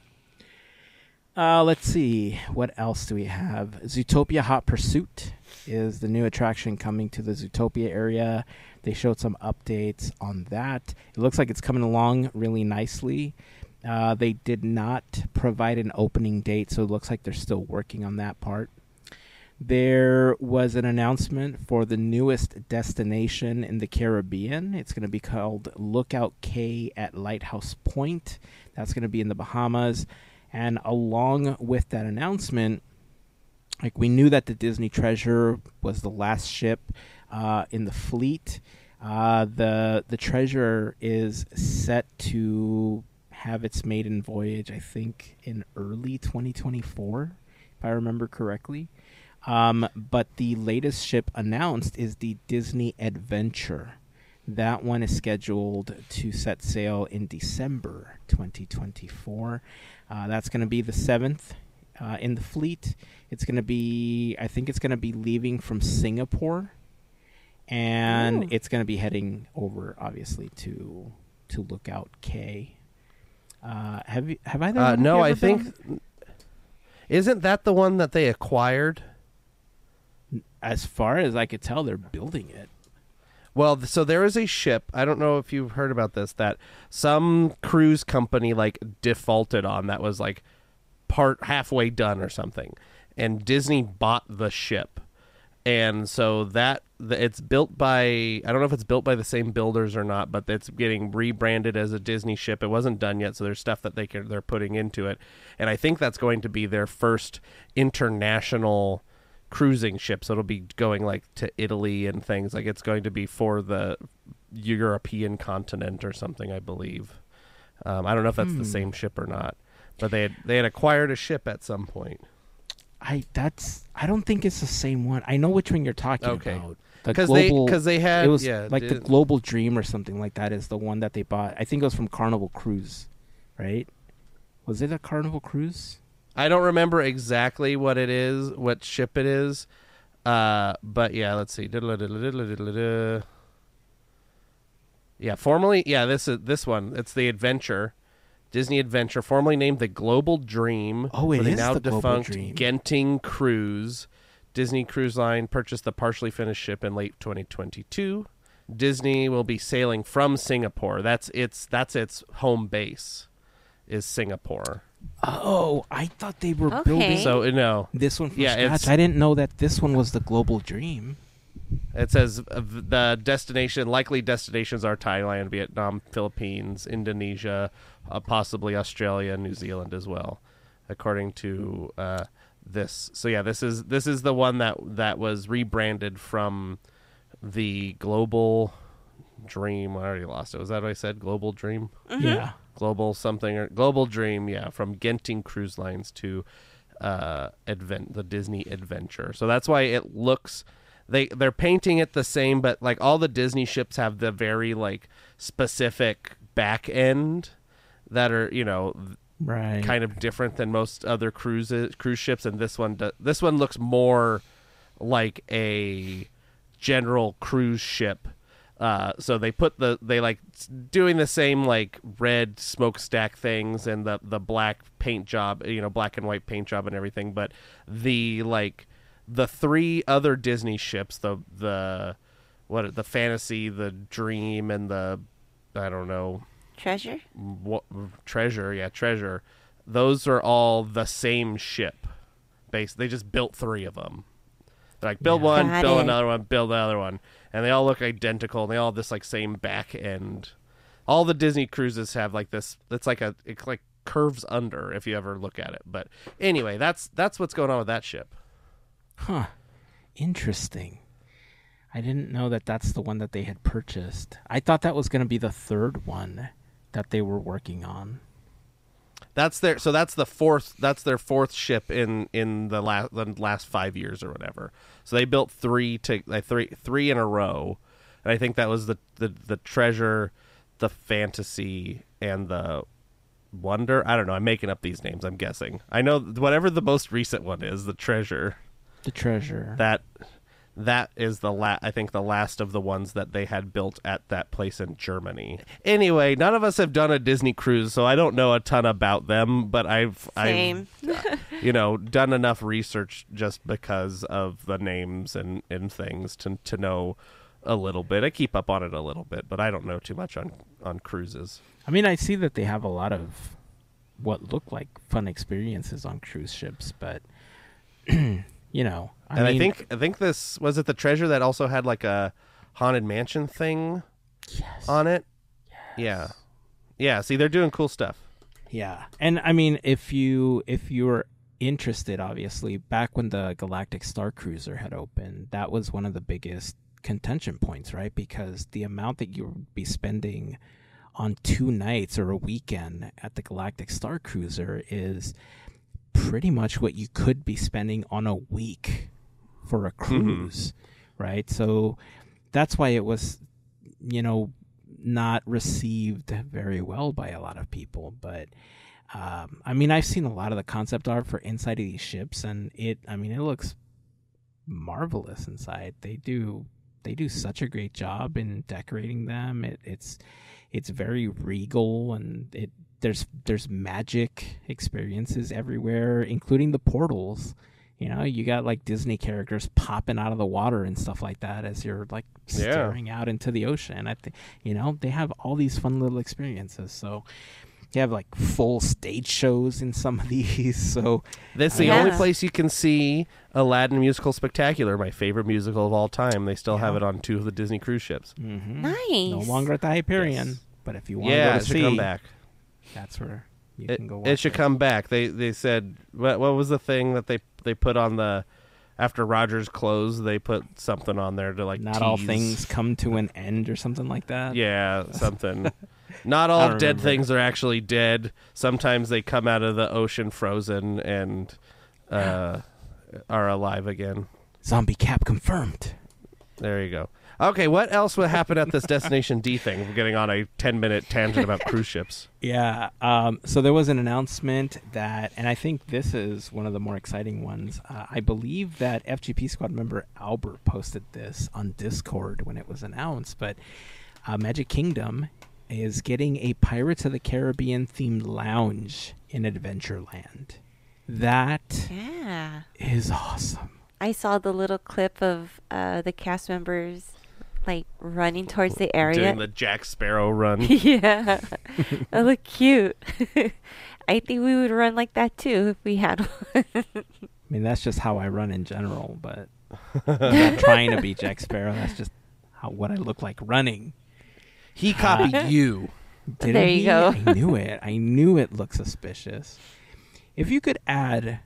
Let's see. What else do we have? Zootopia Hot Pursuit is the new attraction coming to the Zootopia area. They showed some updates on that. It looks like it's coming along really nicely. They did not provide an opening date, so it looks like they're still working on that part. There was an announcement for the newest destination in the Caribbean. It's going to be called Lookout Cay at Lighthouse Point. That's going to be in the Bahamas. And along with that announcement, like, we knew that the Disney Treasure was the last ship in the fleet. The Treasure is set to have its maiden voyage, I think, in early 2024, if I remember correctly. But the latest ship announced is the Disney Adventure. That one is scheduled to set sail in December 2024. That's going to be the 7th in the fleet. It's going to be, I think it's going to be leaving from Singapore. And it's going to be heading over, obviously, to Lookout Cay. Have either? No, I think. Isn't that the one that they acquired? As far as I could tell, they're building it. Well, so there is a ship. I don't know if you've heard about this, that some cruise company like defaulted on that was like halfway done or something, and Disney bought the ship, and so it's built by, I don't know if it's built by the same builders or not, but it's getting rebranded as a Disney ship. It wasn't done yet, so there's stuff that they're putting into it, and I think that's going to be their first international cruising ship. So it'll be going like to Italy and things. Like, it's going to be for the European continent or something, I believe. I don't know if that's the same ship or not, but they had acquired a ship at some point. I don't think it's the same one. I know which one you're talking about. Because they had, it was the Global Dream or something like that is the one that they bought. I think it was from Carnival Cruise, right? Was it a Carnival Cruise? I don't remember exactly what it is, what ship it is. But yeah, let's see. Yeah, formerly, this one. It's the Adventure. Disney Adventure, formerly named the Global Dream. Oh, it is now the Global defunct Dream. Genting Cruise. Disney Cruise Line purchased the partially finished ship in late 2022. Disney will be sailing from Singapore. That's its home base, is Singapore. Oh, I thought they were building this one from scratch. I didn't know that this one was the Global Dream. It says the likely destinations are Thailand, Vietnam, Philippines, Indonesia, possibly Australia, New Zealand as well, according to this. So yeah, this is the one that was rebranded from the Global Dream. I already lost it. Was that what I said? Global Dream? Mm-hmm. Yeah. Global something or Global Dream, yeah, from Genting Cruise Lines to the Disney Adventure. So that's why it looks, they're painting it the same, but like all the Disney ships have the very like specific back end that are, right, kind of different than most other cruise ships, and this one looks more like a general cruise ship. So they like doing the same like red smokestack things and the black paint job, black and white paint job and everything. But the three other Disney ships, the Fantasy, the Dream, and the, I don't know, Treasure. Treasure. Those are all the same ship. They just built three of them. They're like, build one, build another one, build another one. And they all look identical, and they all have this like same back end. All the Disney cruises have like this. It like curves under if you ever look at it. But anyway, that's what's going on with that ship. Huh. Interesting. I didn't know that that's the one that they had purchased. I thought that was going to be the third one that they were working on. That's their fourth. That's their fourth ship in the last 5 years or whatever. So they built three in a row, and I think that was the Treasure, the Fantasy, and the Wonder. I don't know. I'm making up these names. I'm guessing. I know whatever the most recent one is, the Treasure. The Treasure. That is I think the last of the ones that they had built at that place in Germany. Anyway, none of us have done a Disney cruise, so I don't know a ton about them, but I've done enough research just because of the names and things to know a little bit. I keep up on it a little bit, but I don't know too much on cruises. I mean, I see that they have a lot of what look like fun experiences on cruise ships, but I think this was it. The treasure that also had like a haunted mansion thing on it. Yes. Yeah. See, they're doing cool stuff. Yeah, and I mean, if you're interested, obviously, back when the Galactic Star Cruiser had opened, that was one of the biggest contention points, right? Because the amount that you would be spending on 2 nights or a weekend at the Galactic Star Cruiser is pretty much what you could be spending on a week for a cruise, right? So that's why it was, not received very well by a lot of people. But I mean, I've seen a lot of the concept art for inside of these ships, and it looks marvelous inside. They do such a great job in decorating them. It's very regal, and there's magic experiences everywhere, including the portals. You got like Disney characters popping out of the water and stuff like that as you're like staring out into the ocean. I think they have all these fun little experiences. So you have like full stage shows in some of these. So that's the only place you can see Aladdin Musical Spectacular, my favorite musical of all time. They still have it on 2 of the Disney cruise ships. Mm-hmm. Nice. No longer at the Hyperion, but if you want to go to see, come back. That's where you can go watch it. Should come back. They said what was the thing that they put on the after Rogers closed? They put something on there to like not tease. All things come to an end or something like that. Yeah, something. Not all dead things are actually dead. Sometimes they come out of the ocean frozen and are alive again. Zombie cap confirmed. There you go. Okay, what else would happen at this Destination D thing? We're getting on a 10-minute tangent about cruise ships. Yeah, so there was an announcement that, and I think this is one of the more exciting ones. I believe that FGP Squad member Albert posted this on Discord when it was announced, but Magic Kingdom is getting a Pirates of the Caribbean themed lounge in Adventureland. That is awesome. I saw the little clip of the cast members like running towards the area. Doing the Jack Sparrow run. Yeah. That looked cute. I think we would run like that too if we had one. I mean, that's just how I run in general, but I'm not trying to be Jack Sparrow. That's just what I look like running. He copied you. There you go. I knew it. I knew it looked suspicious. If you could add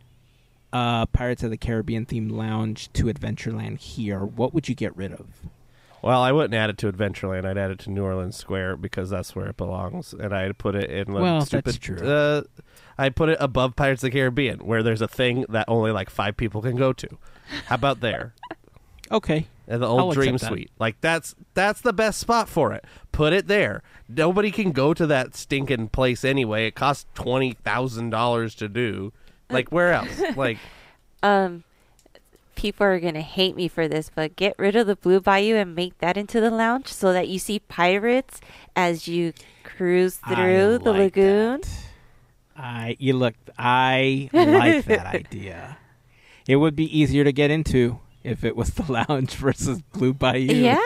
Pirates of the Caribbean themed lounge to Adventureland here, what would you get rid of? Well, I wouldn't add it to Adventureland. I'd add it to New Orleans Square because that's where it belongs, and I'd put it in. That's true. I'd put it above Pirates of the Caribbean, where there's a thing that only like 5 people can go to. How about there? Okay. And the old Dream Suite. Like that's the best spot for it. Put it there. Nobody can go to that stinking place anyway. It costs $20,000 to do. Like where else? Like people are going to hate me for this, but get rid of the Blue Bayou and make that into the lounge so that you see pirates as you cruise through the lagoon. I like that idea. It would be easier to get into if it was the lounge versus Blue Bayou. Yeah.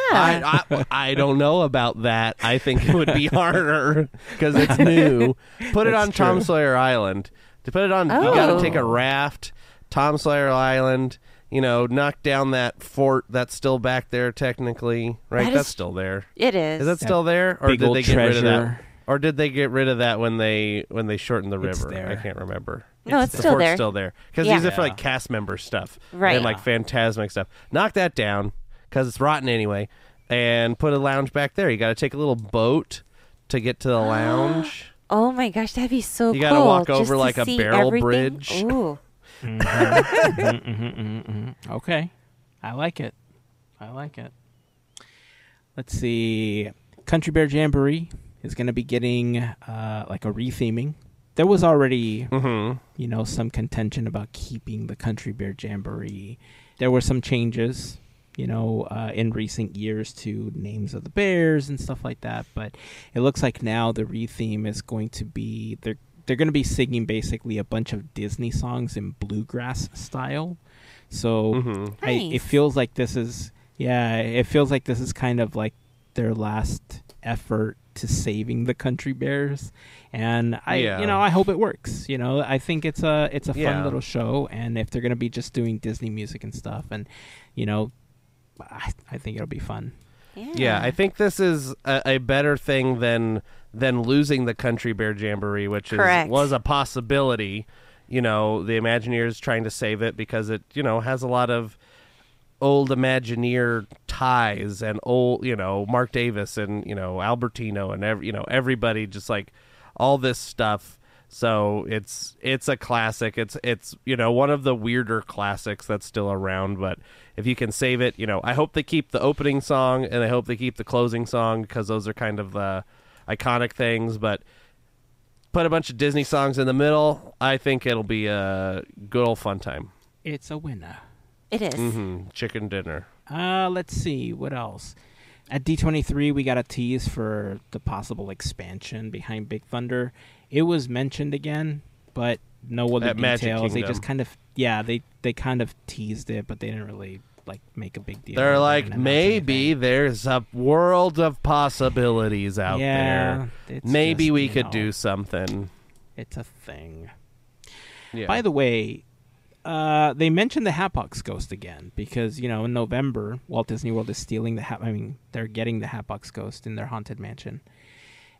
I don't know about that. I think it would be harder because it's new. Put it on Tom Sawyer Island. To put it on, you got to take a raft, Tom Sawyer Island, knock down that fort that's still back there technically, right? That's still there. It is. Is that still there? Or did they get rid of that? Or did they get rid of that when they shortened the river? There. I can't remember. No, it's still there. It's still there. Because these are for like cast member stuff. Right. And like Phantasmic stuff. Knock that down because it's rotten anyway. And put a lounge back there. You got to take a little boat to get to the lounge. Oh my gosh, that'd be so cool. You got to walk over like a barrel bridge. Ooh. Okay. I like it. Let's see. Country Bear Jamboree is going to be getting like a retheming. There was already, some contention about keeping the Country Bear Jamboree. There were some changes, in recent years to names of the bears and stuff like that. But it looks like now the retheme is going to be they're going to be singing basically a bunch of Disney songs in bluegrass style. So it feels like this is kind of like their last effort to saving the country bears, and I hope it works. I think it's a fun little show, and if they're gonna be just doing Disney music and stuff, and I think it'll be fun. Yeah, I think this is a better thing than losing the Country Bear Jamboree, which was a possibility. The Imagineers trying to save it because it has a lot of old Imagineer ties and old Mark Davis and Albertino and everybody, just like all this stuff. So it's a classic. It's one of the weirder classics that's still around, but if you can save it, I hope they keep the opening song and I hope they keep the closing song, because those are kind of iconic things, but put a bunch of Disney songs in the middle. I think it'll be a good old fun time. It's a winner. It is. Mm-hmm. Chicken dinner. Let's see. What else? At D23, we got a tease for the possible expansion behind Big Thunder. It was mentioned again, but no other details. They just kind of, they kind of teased it, but they didn't really make a big deal. They're like, maybe there's a world of possibilities out there. Maybe we could do something. It's a thing. Yeah. By the way, they mentioned the Hatbox Ghost again because, in November, Walt Disney World is stealing they're getting the Hatbox Ghost in their Haunted Mansion.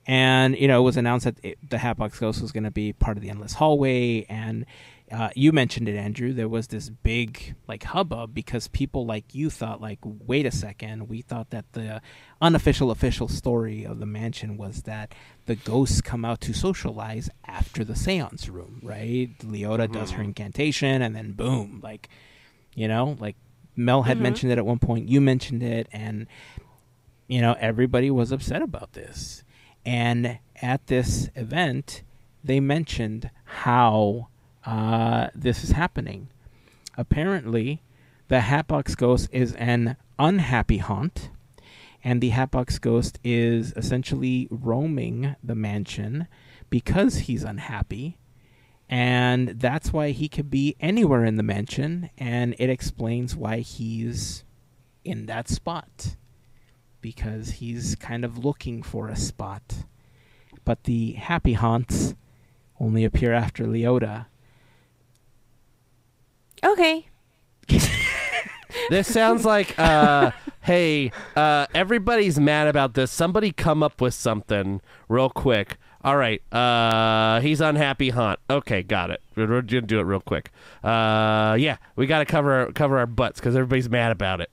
And, it was announced that the Hatbox Ghost was going to be part of the Endless Hallway. And you mentioned it, Andrew. There was this big, hubbub because people like you thought, wait a second. We thought that the official story of the mansion was that the ghosts come out to socialize after the seance room, right? Leota does her incantation and then boom. Mel had mentioned it at one point. You mentioned it. And, everybody was upset about this. And at this event, they mentioned how this is happening. Apparently, the Hatbox Ghost is an unhappy haunt, and the Hatbox Ghost is essentially roaming the mansion because he's unhappy, and that's why he could be anywhere in the mansion, and it explains why he's in that spot. Because he's kind of looking for a spot. But the happy haunts only appear after Leota. Okay. This sounds like, hey, everybody's mad about this. Somebody come up with something real quick. All right, he's unhappy haunt. Okay, got it. We're going to do it real quick. Yeah, we got to cover our butts because everybody's mad about it.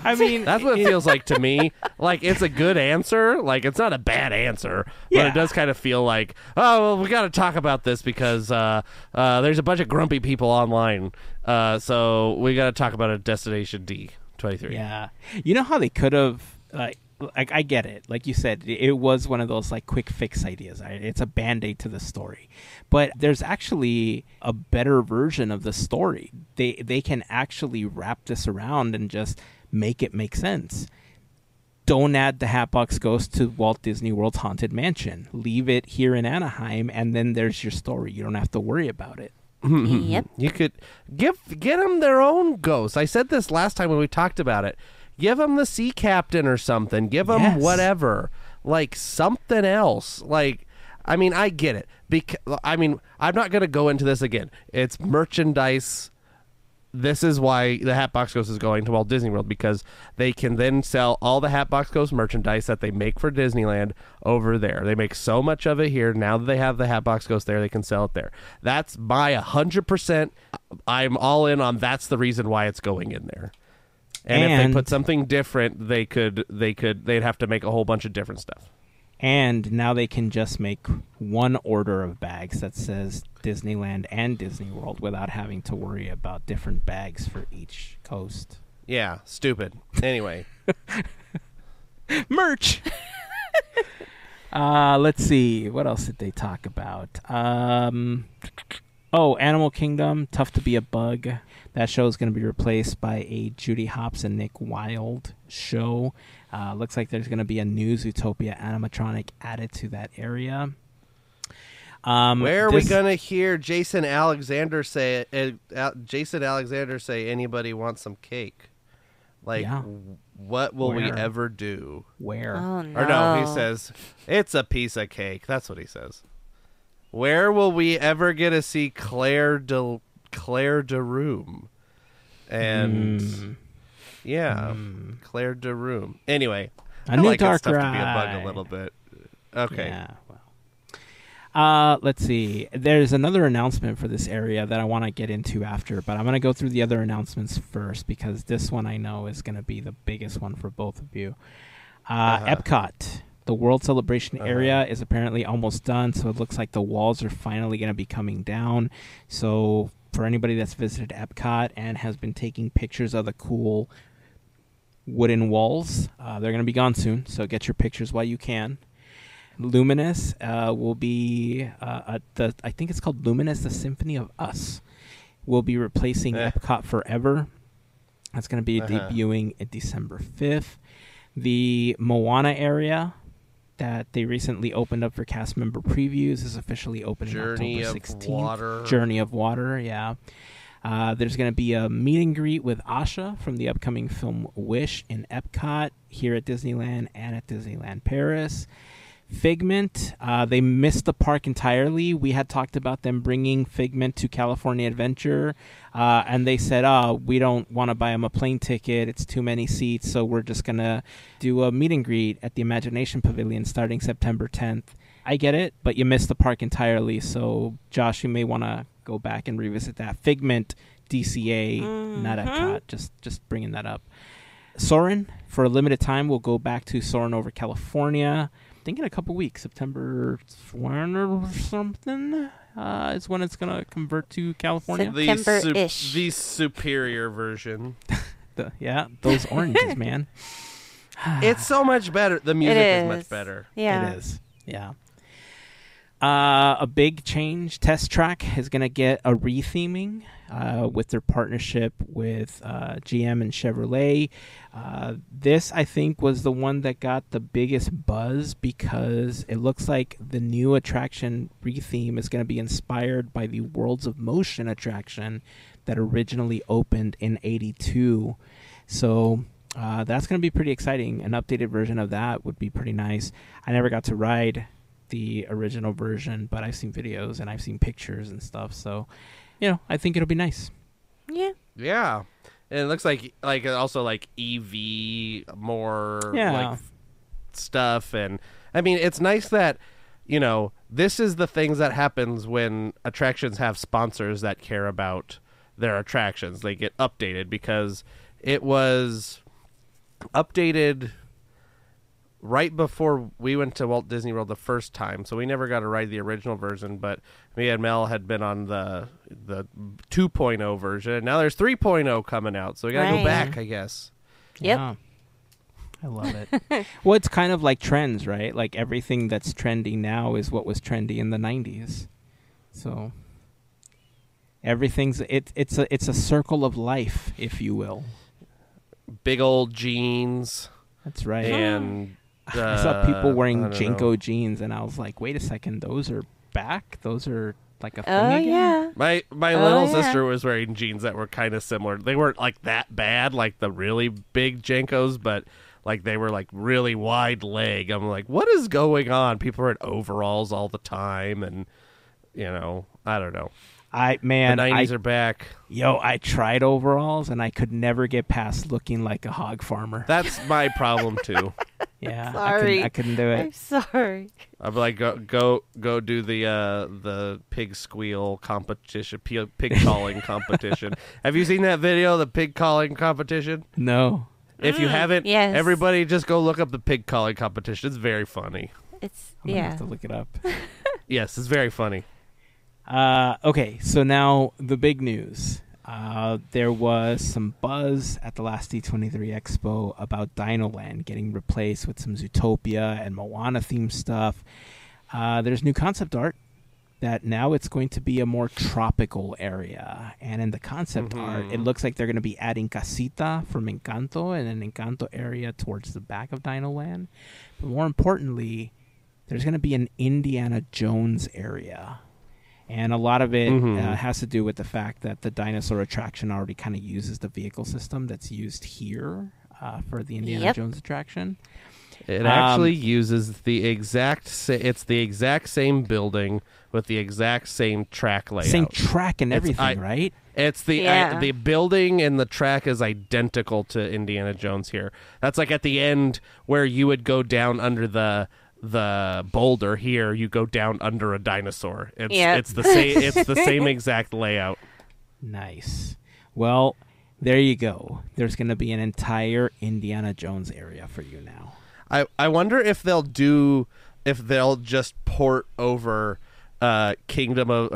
I mean, that's what it feels like to me. It's a good answer. It's not a bad answer, but it does kind of feel like, oh, well, we got to talk about this because there's a bunch of grumpy people online. So we got to talk about a Destination D23. Yeah. You know how they could have, I get it. Like you said, it was one of those quick fix ideas. Right? It's a Band-Aid to the story. But there's actually a better version of the story. They can actually wrap this around and just make it make sense. Don't add the Hatbox Ghost to Walt Disney World's Haunted Mansion. Leave it here in Anaheim, and then there's your story. You don't have to worry about it. Yep. You could get them their own ghost. I said this last time when we talked about it. Give them the sea captain or something. Give them whatever. Something else. I get it. I'm not going to go into this again. It's merchandise. This is why the Hatbox Ghost is going to Walt Disney World, because they can then sell all the Hatbox Ghost merchandise that they make for Disneyland over there. They make so much of it here. Now that they have the Hatbox Ghost there, they can sell it there. That's my 100%. I'm all in on that's the reason why it's going in there. And if they put something different, they'd have to make a whole bunch of different stuff. And now they can just make one order of bags that says Disneyland and Disney World without having to worry about different bags for each coast. Yeah, stupid. Anyway. Merch! Let's see. What else did they talk about? Animal Kingdom, Tough to Be a Bug. That show is going to be replaced by a Judy Hopps and Nick Wilde show. Looks like there's going to be a new Zootopia animatronic added to that area. Where are we going to hear Jason Alexander say anybody wants some cake? What will we ever do? Where? Oh, no. Or no, he says, it's a piece of cake. That's what he says. Where will we ever get to see Claire de Room? And Claire de Room. Anyway, A new dark stuff ride. to be a bug a little bit. Okay. Yeah, let's see. There's another announcement for this area that I want to get into after, but I'm going to go through the other announcements first because this one I know is going to be the biggest one for both of you. Epcot, the World Celebration area, is apparently almost done, so it looks like the walls are finally going to be coming down. So for anybody that's visited Epcot and has been taking pictures of the cool wooden walls, they're going to be gone soon, so get your pictures while you can. Luminous will be I think it's called Luminous, the Symphony of Us, will be replacing Epcot Forever. That's going to be debuting at December 5th. The Moana area that they recently opened up for cast member previews is officially opening Journey October of 16th. Water. Journey of Water, yeah. There's going to be a meet and greet with Asha from the upcoming film Wish in Epcot, here at Disneyland and at Disneyland Paris. Figment, they missed the park entirely. We had talked about them bringing Figment to California Adventure, and they said, we don't want to buy them a plane ticket. It's too many seats, so we're just going to do a meet and greet at the Imagination Pavilion starting September 10th. I get it, but you missed the park entirely, so Josh, you may want to go back and revisit that. Figment, DCA, not Epcot, just bringing that up. Soarin', for a limited time, will go back to Soarin' over California. I think in a couple weeks, September 1 or something, is when it's going to convert to California. September-ish. The superior version. Those oranges, man. It's so much better. The music is much better. Yeah. It is, yeah. A big change, Test Track is going to get a retheming with their partnership with GM and Chevrolet. This, I think, was the one that got the biggest buzz because it looks like the new attraction retheme is going to be inspired by the Worlds of Motion attraction that originally opened in '82. So that's going to be pretty exciting. An updated version of that would be pretty nice. I never got to ride the original version, but I've seen videos and I've seen pictures and stuff, so I think it'll be nice. Yeah, and it looks like also like EV more like stuff, and I mean it's nice that this is the things that happens when attractions have sponsors that care about their attractions. They get updated because it was updated right before we went to Walt Disney World the first time, so we never got to ride the original version, but me and Mel had been on the 2.0 version, and now there's 3.0 coming out, so we gotta go back, I guess. Yep. Yeah. I love it. Well, it's kind of like trends, right? Like everything that's trendy now is what was trendy in the 90s. So everything's it's a circle of life, if you will. Big old jeans. That's right. And I saw people wearing Jinko jeans, and I was like, wait a second, those are back? Those are like a thing again? Yeah. My little sister was wearing jeans that were kind of similar. They weren't like that bad, like the really big Jinkos, but like they were like really wide leg. I'm like, what is going on? People are in overalls all the time, and I don't know. The 90s are back. I tried overalls, and I could never get past looking like a hog farmer. That's my problem too. Yeah, sorry. I couldn't do it. I'm sorry. I'm like, go do the pig squeal competition, pig calling competition. Have you seen that video, the pig calling competition? No. If you haven't, yes. Everybody just go look up the pig calling competition. It's very funny. I'm gonna have to look it up. Yes, it's very funny. Okay, so now the big news. There was some buzz at the last D23 Expo about Dino Land getting replaced with some Zootopia and Moana themed stuff. There's new concept art that now it's going to be a more tropical area. And in the concept art, it looks like they're going to be adding Casita from Encanto and an Encanto area towards the back of Dino Land. But more importantly, there's going to be an Indiana Jones area. And a lot of it has to do with the fact that the dinosaur attraction already kind of uses the vehicle system that's used here. for the Indiana Jones attraction. It actually uses the exact it's the exact same building with the exact same track layout. Same track and everything, right? It's the building and the track is identical to Indiana Jones here. That's like at the end where you would go down under the boulder. Here you go down under a dinosaur. It's the same. It's the same exact layout. Nice. Well, there you go. There's going to be an entire Indiana Jones area for you now. I wonder if they'll just port over Temple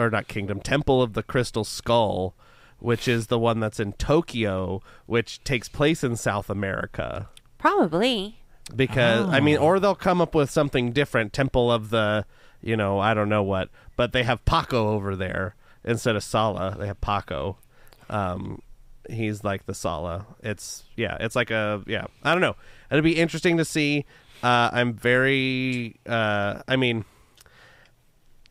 of the Crystal Skull, which is the one that's in Tokyo, which takes place in South America. Probably. Because or they'll come up with something different. Temple of the, I don't know what, but they have Paco over there instead of Sala. They have Paco. He's like the Sala. It's like I don't know. It'll be interesting to see. I'm very,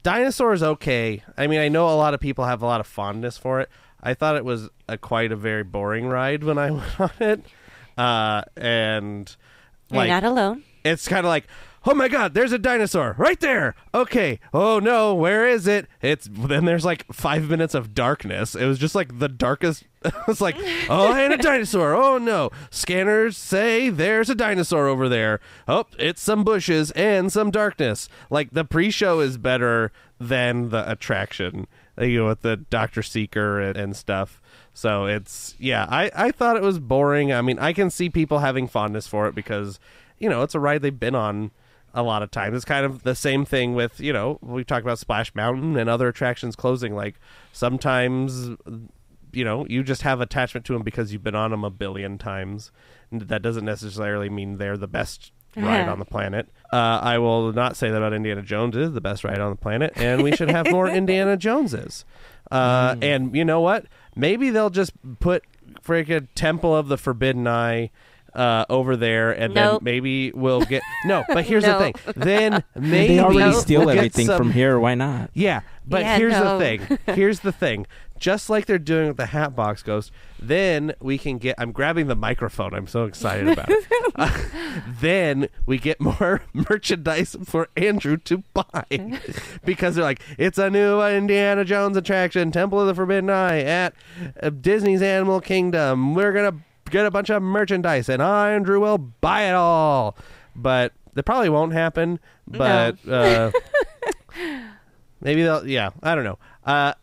dinosaurs okay. I mean, I know a lot of people have a lot of fondness for it. I thought it was quite a very boring ride when I went on it. And you're not alone. It's kind of like, oh my God, there's a dinosaur right there. Okay. Oh no, where is it? Then there's like 5 minutes of darkness. It was just like the darkest. It's like, oh, and a dinosaur. Oh no. Scanners say there's a dinosaur over there. Oh, it's some bushes and some darkness. Like the pre-show is better than the attraction, with the Dr. Seeker and stuff. So I thought it was boring. I mean, I can see people having fondness for it because, it's a ride they've been on a lot of times. It's kind of the same thing with, we talk about Splash Mountain and other attractions closing. Like sometimes, you just have attachment to them because you've been on them a billion times. That doesn't necessarily mean they're the best ride on the planet. I will not say that about Indiana Jones is the best ride on the planet, and we should have more Indiana Joneses. And you know what? Maybe they'll just put freaking Temple of the Forbidden Eye over there, and then maybe we'll get but here's the thing. Then maybe they already steal everything from here. Why not? Yeah, but here's the thing. Here's the thing. Just like they're doing with the Hatbox Ghost, then we can get. I'm grabbing the microphone. I'm so excited about it. Then we get more merchandise for Andrew to buy because they're like, it's a new Indiana Jones attraction, Temple of the Forbidden Eye at Disney's Animal Kingdom. We're gonna get a bunch of merchandise, and Andrew will buy it all. But that probably won't happen. But maybe they'll. Yeah, I don't know.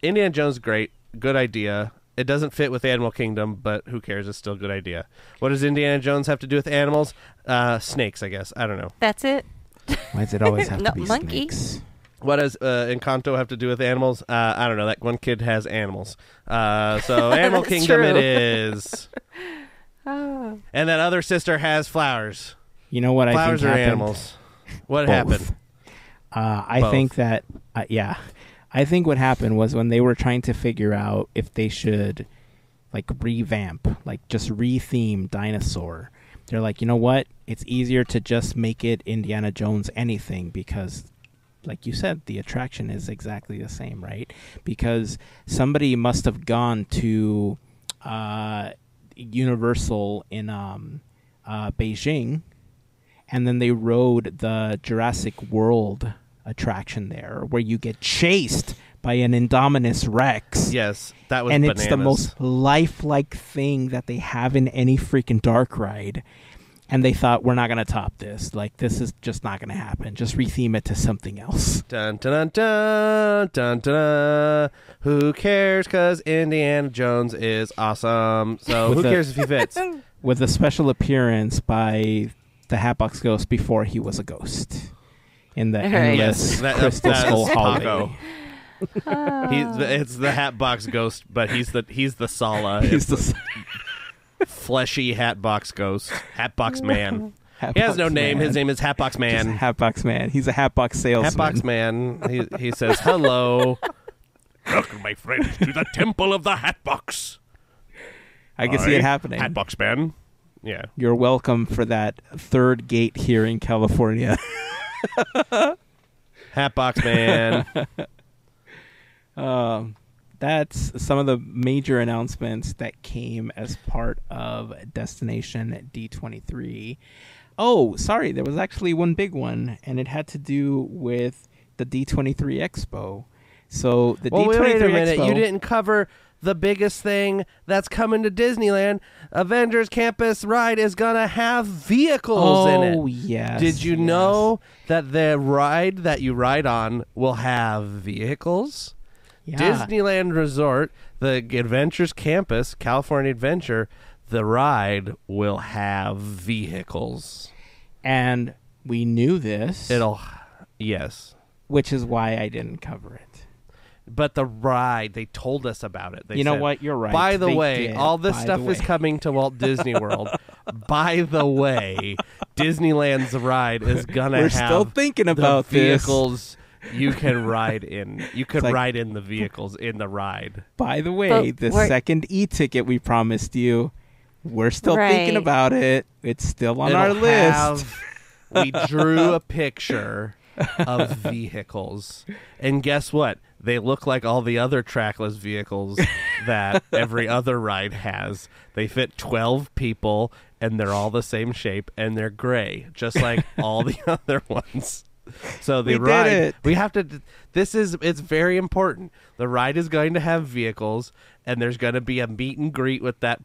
Indiana Jones, great. Good idea. It doesn't fit with Animal Kingdom, but who cares? It's still a good idea. What does Indiana Jones have to do with animals? Snakes, I guess. I don't know. That's it. Why does it always have to be monkey. snakes? What does Encanto have to do with animals? I don't know. That one kid has animals. So Animal Kingdom it is. Oh. And that other sister has flowers. You know what flowers I think are happened? Animals. What Both. happened? I think that, I think what happened was when they were trying to figure out if they should, revamp, just re-theme Dinosaur, they're like, you know what? It's easier to just make it Indiana Jones anything because, like you said, the attraction is exactly the same, right? Because somebody must have gone to Universal in Beijing, and then they rode the Jurassic World attraction there where you get chased by an Indominus Rex. Yes, that was and bananas. It's the most lifelike thing that they have in any freaking dark ride. And they thought, we're not going to top this. This is just not going to happen. Just retheme it to something else. Dun, dun, dun, dun, dun, dun. Who cares? Because Indiana Jones is awesome. So who cares if he fits? With a special appearance by the Hatbox Ghost before he was a ghost. In the endless Crystal Skull hallway. It's the Hatbox Ghost, but he's the Sala. He's the fleshy Hatbox Ghost. Hatbox Man. He has no name. His name is Hatbox Man. Hatbox Man. He's a Hatbox salesman. Hatbox Man. He says, hello. Welcome, my friends, to the Temple of the Hatbox. I can see it happening. Hatbox Man. Yeah. You're welcome for that third gate here in California. Hatbox Man. that's some of the major announcements that came as part of Destination D23. Oh, sorry, there was actually one big one, and it had to do with the D23 Expo. So the D23 wait a minute. Expo, You didn't cover the biggest thing that's coming to Disneyland. Avengers Campus ride is going to have vehicles in it. Oh, yes. Did you know that the ride that you ride on will have vehicles? Yeah. Disneyland Resort, the Adventures Campus, California Adventure, the ride will have vehicles. And we knew this. Yes. Which is why I didn't cover it. But the ride, they told us about it. They know said, what? You're right. By the They way, did. all this stuff is coming to Walt Disney World. By the way, Disneyland's ride is going to have We're still thinking about the this. vehicles you can ride in. You could like, ride in the vehicles in the ride. By the way, the second e-ticket we promised you, we're still thinking about it. It's still on our list. We drew a picture of vehicles. And guess what? They look like all the other trackless vehicles that every other ride has. They fit 12 people, and they're all the same shape, and they're gray, just like all the other ones. So the ride, we have to, it's very important. The ride is going to have vehicles, and there's going to be a meet and greet with that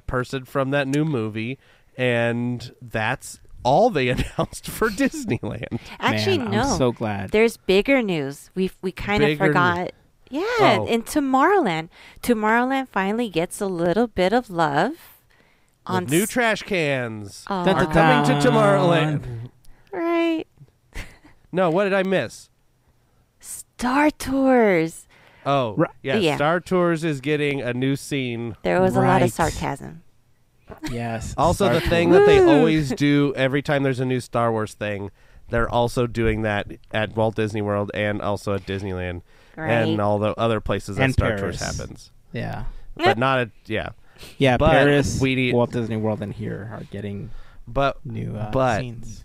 person from that new movie, and that's all they announced for Disneyland. Actually, Man, no. I'm so glad. There's bigger news. We kind of forgot. Yeah, in Tomorrowland. Tomorrowland finally gets a little bit of love. On new trash cans are coming to Tomorrowland. Right. No, what did I miss? Star Tours. Oh, yeah. Star Tours is getting a new scene. There was a lot of sarcasm. Yes. Also, the thing that they always do every time there's a new Star Wars thing, they're also doing that at Walt Disney World and also at Disneyland and all the other places that Star Tours happens. Yeah. But not at, Yeah, but Paris, Walt Disney World, and here are getting new scenes.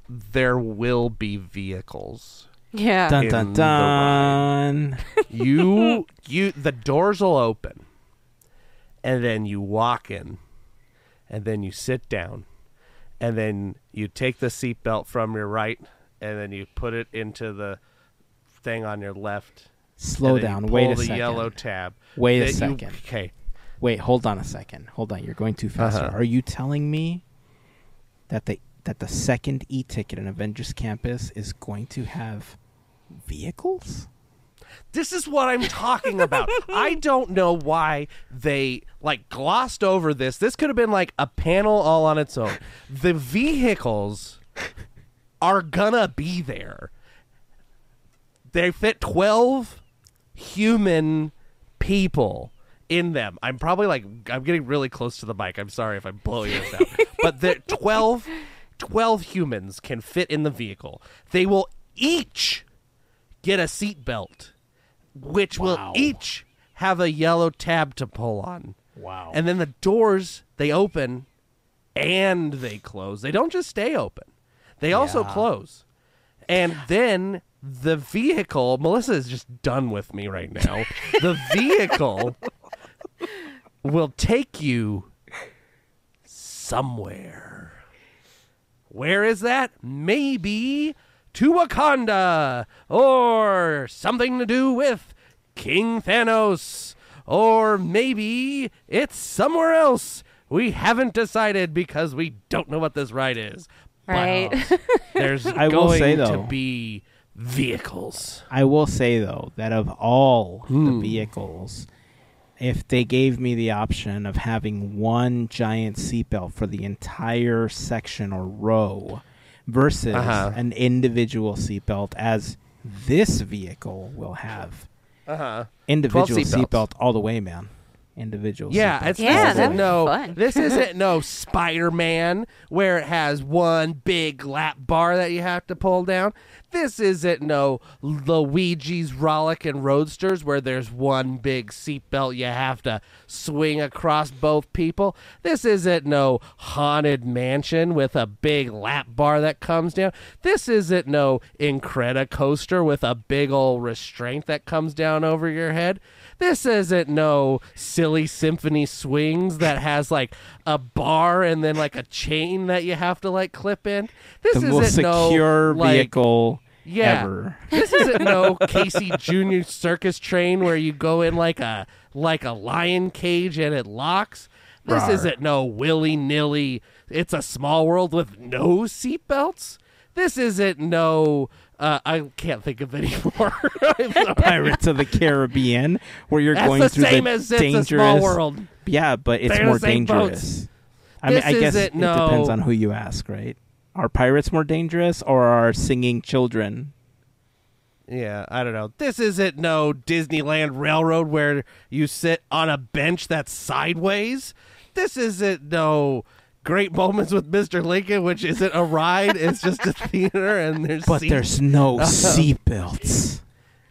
There will be vehicles. Yeah. Dun, dun, dun. The doors will open, and then you walk in. And then you sit down, and then you take the seatbelt from your right, and then you put it into the thing on your left. Slow down. Wait a second. Pull the yellow tab. Wait a second. Okay. Wait, hold on a second. Hold on. You're going too fast. Are you telling me that the second e-ticket in Avengers Campus is going to have vehicles? This is what I'm talking about. I don't know why they glossed over this. This could have been like a panel all on its own. The vehicles are gonna be there. They fit 12 human people in them. I'm getting really close to the mic. I'm sorry if I'm blowing this out. But 12 humans can fit in the vehicle. They will each get a seatbelt, which will each have a yellow tab to pull on. Wow. And then the doors, they open and they close. They don't just stay open. They also close. And then the vehicle, Melissa is just done with me right now. The vehicle will take you somewhere. Where is that? Maybe to Wakanda, or something to do with King Thanos, or maybe it's somewhere else. We haven't decided because we don't know what this ride is. Right. But there's going to be vehicles. I will say, though, that of all the vehicles, if they gave me the option of having one giant seatbelt for the entire section or row versus an individual seatbelt, as this vehicle will have. Individual seatbelt all the way, man. individual. Yeah, this isn't no Spider-Man where it has one big lap bar that you have to pull down. This isn't no Luigi's Rollickin' Roadsters where there's one big seatbelt you have to swing across both people. This isn't no Haunted Mansion with a big lap bar that comes down. This isn't no Incredicoaster with a big old restraint that comes down over your head. This isn't no silly symphony swings that has like a bar and then like a chain that you have to like clip in. This the most secure vehicle ever. This isn't no Casey Jr. circus train where you go in like a lion cage and it locks. This isn't no willy-nilly It's a Small World with no seatbelts. This isn't no... I can't think of any more. Pirates of the Caribbean, where you're going through the dangerous... It's a Small World. Yeah, but it's more dangerous. I guess it depends on who you ask, right? Are pirates more dangerous, or are singing children? Yeah, I don't know. This isn't no Disneyland Railroad where you sit on a bench that's sideways. This isn't no... Great Moments with Mr. Lincoln, which isn't a ride, it's just a theater, and there's no seatbelts.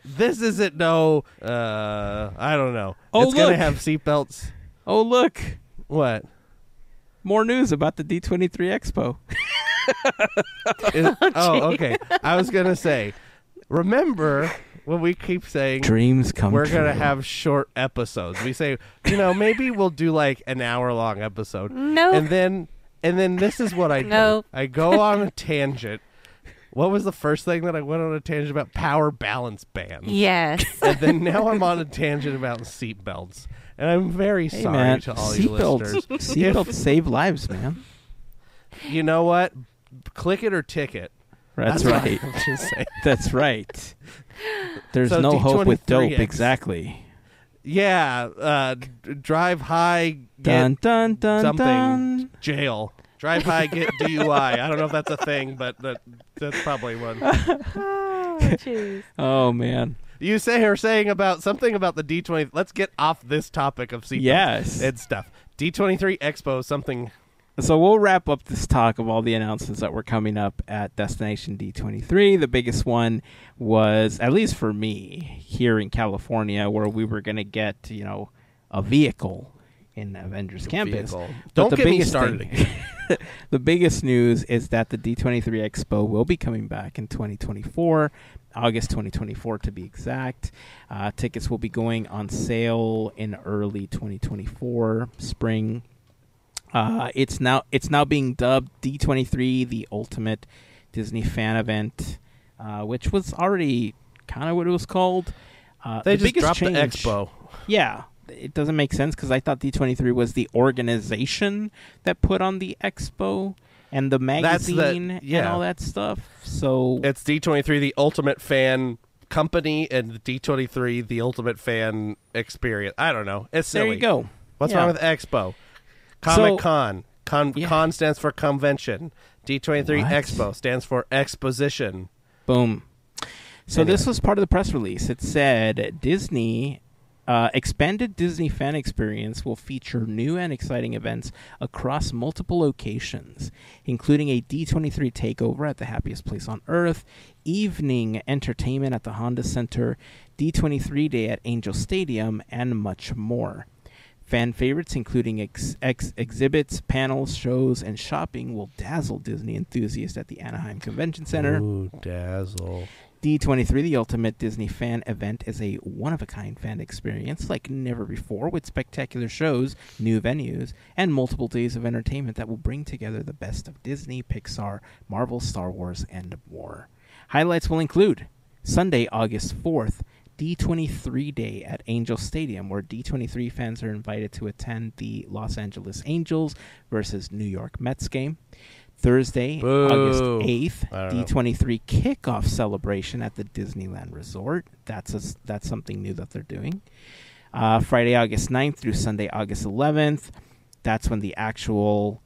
This isn't no, I don't know. It's going to have seatbelts. Oh, look. What? More news about the D23 Expo. Oh, okay. I was going to say, remember... when we keep saying dreams come we're true. going to have short episodes. We say, maybe we'll do like an hour-long episode. No. And then this is what I do. Nope. I go on a tangent. What was the first thing that I went on a tangent about? Power balance bands. Yes. And then now I'm on a tangent about seatbelts. And I'm very sorry to all you listeners. Seatbelts save lives, man. You know what? Click it or ticket. That's right. That's right. There's no hope with dope. Exactly. Yeah. Drive high, get dun, dun, something. Dun. Jail. Drive high, get DUI. I don't know if that's a thing, but that's probably one. Oh, jeez. Oh, man. You are saying about something about the D23. Let's get off this topic of seatbelts and stuff. D23 Expo, something... So we'll wrap up this talk of all the announcements that were coming up at Destination D23. The biggest one was, at least for me, here in California, where we were going to get, a vehicle in Avengers Campus. Don't get me started again. The biggest news is that the D23 Expo will be coming back in 2024, August 2024 to be exact. Tickets will be going on sale in early 2024, spring. It's now being dubbed D23, the ultimate Disney fan event, which was already kind of what it was called. They just dropped the Expo. Yeah, it doesn't make sense because I thought D23 was the organization that put on the Expo and the magazine and all that stuff. So it's D23, the ultimate fan company, and D23, the ultimate fan experience. I don't know. It's silly. There you go. What's wrong with Expo? Comic-Con. Con stands for convention. D23 Expo stands for exposition. Boom. So this was part of the press release. It said Disney... expanded Disney fan experience will feature new and exciting events across multiple locations, including a D23 takeover at the happiest place on Earth, evening entertainment at the Honda Center, D23 Day at Angel Stadium, and much more. Fan favorites, including exhibits, panels, shows, and shopping, will dazzle Disney enthusiasts at the Anaheim Convention Center. Ooh, dazzle. D23, the ultimate Disney fan event, is a one-of-a-kind fan experience like never before, with spectacular shows, new venues, and multiple days of entertainment that will bring together the best of Disney, Pixar, Marvel, Star Wars, and more. Highlights will include Sunday, August 4th, D23 Day at Angel Stadium, where D23 fans are invited to attend the Los Angeles Angels versus New York Mets game. Thursday, August 8th, D23 kickoff celebration at the Disneyland Resort. That's something new that they're doing. Friday, August 9th through Sunday, August 11th. That's when the actual,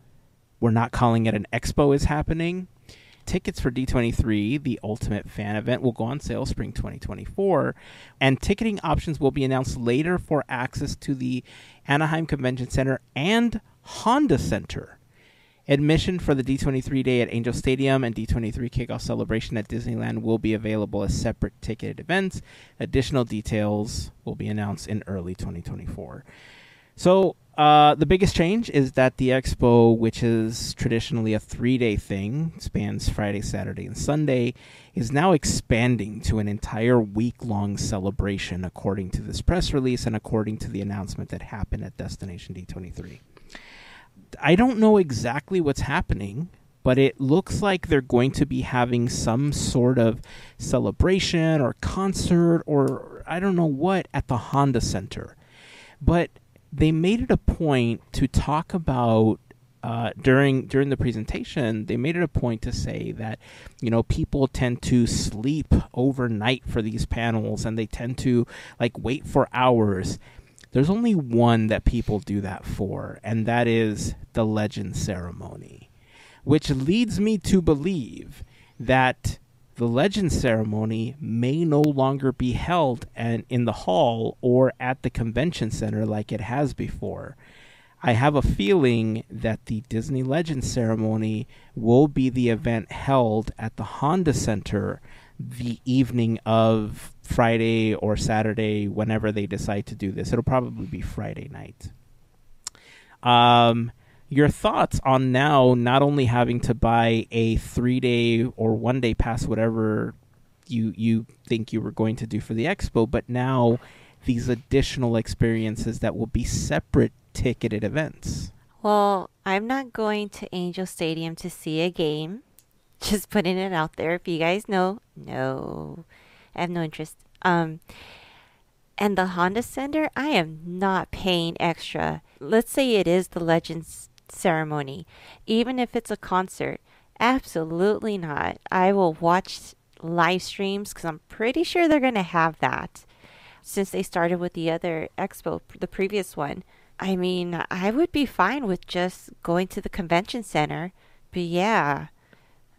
we're not calling it an expo, is happening. tickets for D23, the Ultimate Fan Event, will go on sale spring 2024, and ticketing options will be announced later for access to the Anaheim Convention Center and Honda Center. Admission for the D23 Day at Angel Stadium and D23 Kickoff Celebration at Disneyland will be available as separate ticketed events. Additional details will be announced in early 2024. So the biggest change is that the expo, which is traditionally a 3-day thing, spans Friday, Saturday, and Sunday, is now expanding to an entire week-long celebration, according to this press release and according to the announcement that happened at Destination D23. I don't know exactly what's happening, but it looks like they're going to be having some sort of celebration or concert or I don't know what at the Honda Center. But they made it a point to talk about during the presentation. They made it a point to say that, you know, people tend to sleep overnight for these panels and they tend to wait for hours. There's only one that people do that for, and that is the Legend Ceremony, which leads me to believe that the Legend Ceremony may no longer be held in the hall or at the convention center like it has before. I have a feeling that the Disney Legend Ceremony will be the event held at the Honda Center the evening of Friday or Saturday, whenever they decide to do this. It'll probably be Friday night. Your thoughts on now not only having to buy a 3-day or 1-day pass, whatever you think you were going to do for the expo, but now these additional experiences that will be separate ticketed events? Well, I'm not going to Angel Stadium to see a game. Just putting it out there. If you guys know, no, I have no interest. And the Honda Center, I am not paying extra. Let's say it is the Legends Ceremony. Even if it's a concert, absolutely not. I will watch live streams because I'm pretty sure they're going to have that. Since they started with the other expo, the previous one. I mean, I would be fine with just going to the convention center. But yeah,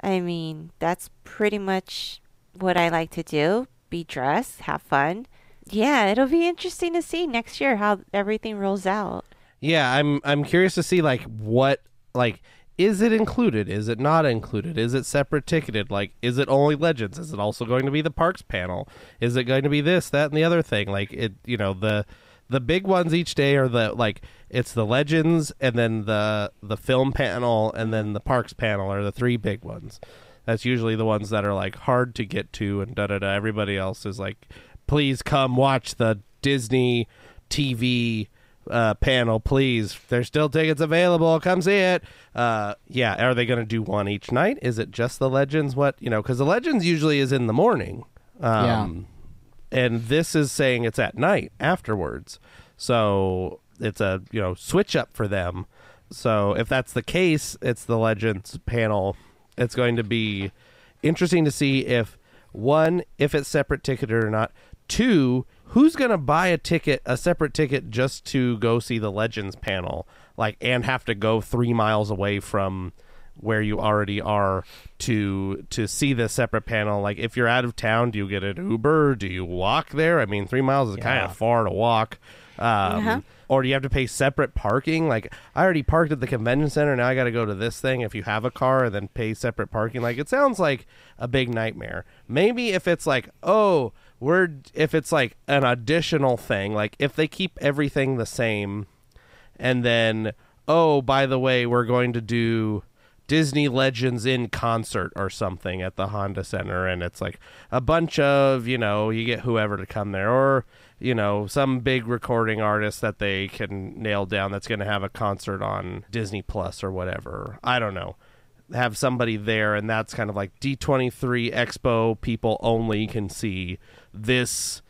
I mean, that's pretty much what I like to do. Be dressed, have fun. Yeah, it'll be interesting to see next year how everything rolls out. Yeah, I'm curious to see what is it included? Is it not included? Is it separate ticketed? Is it only Legends? Is it also going to be the Parks panel? Is it going to be this, that, and the other thing? The big ones each day are it's the Legends and then the film panel and then the Parks panel are the 3 big ones. That's usually the ones that are hard to get to and da-da-da. Everybody else is please come watch the Disney TV panel, please. There's still tickets available. Come see it. Yeah, are they going to do one each night? Is it just the Legends? Because the Legends usually is in the morning. Yeah. And this is saying it's at night afterwards. So it's a switch up for them. So if that's the case, it's the Legends panel. It's going to be interesting to see if it's separate ticketed or not. 2, who's going to buy a separate ticket just to go see the Legends panel, and have to go 3 miles away from where you already are to see the separate panel? If you're out of town, do you get an Uber? Do you walk there? I mean, 3 miles is kind of far to walk. Or do you have to pay separate parking? I already parked at the convention center. Now I got to go to this thing. If you have a car, and then pay separate parking. It sounds like a big nightmare. Maybe if it's if it's an additional thing, if they keep everything the same, and then, oh, by the way, we're going to do Disney Legends in concert or something at the Honda Center, and it's a bunch of, you get whoever to come there, or some big recording artist that they can nail down that's going to have a concert on Disney Plus or whatever. I don't know. Have somebody there, and that's kind of D23 Expo people only can see this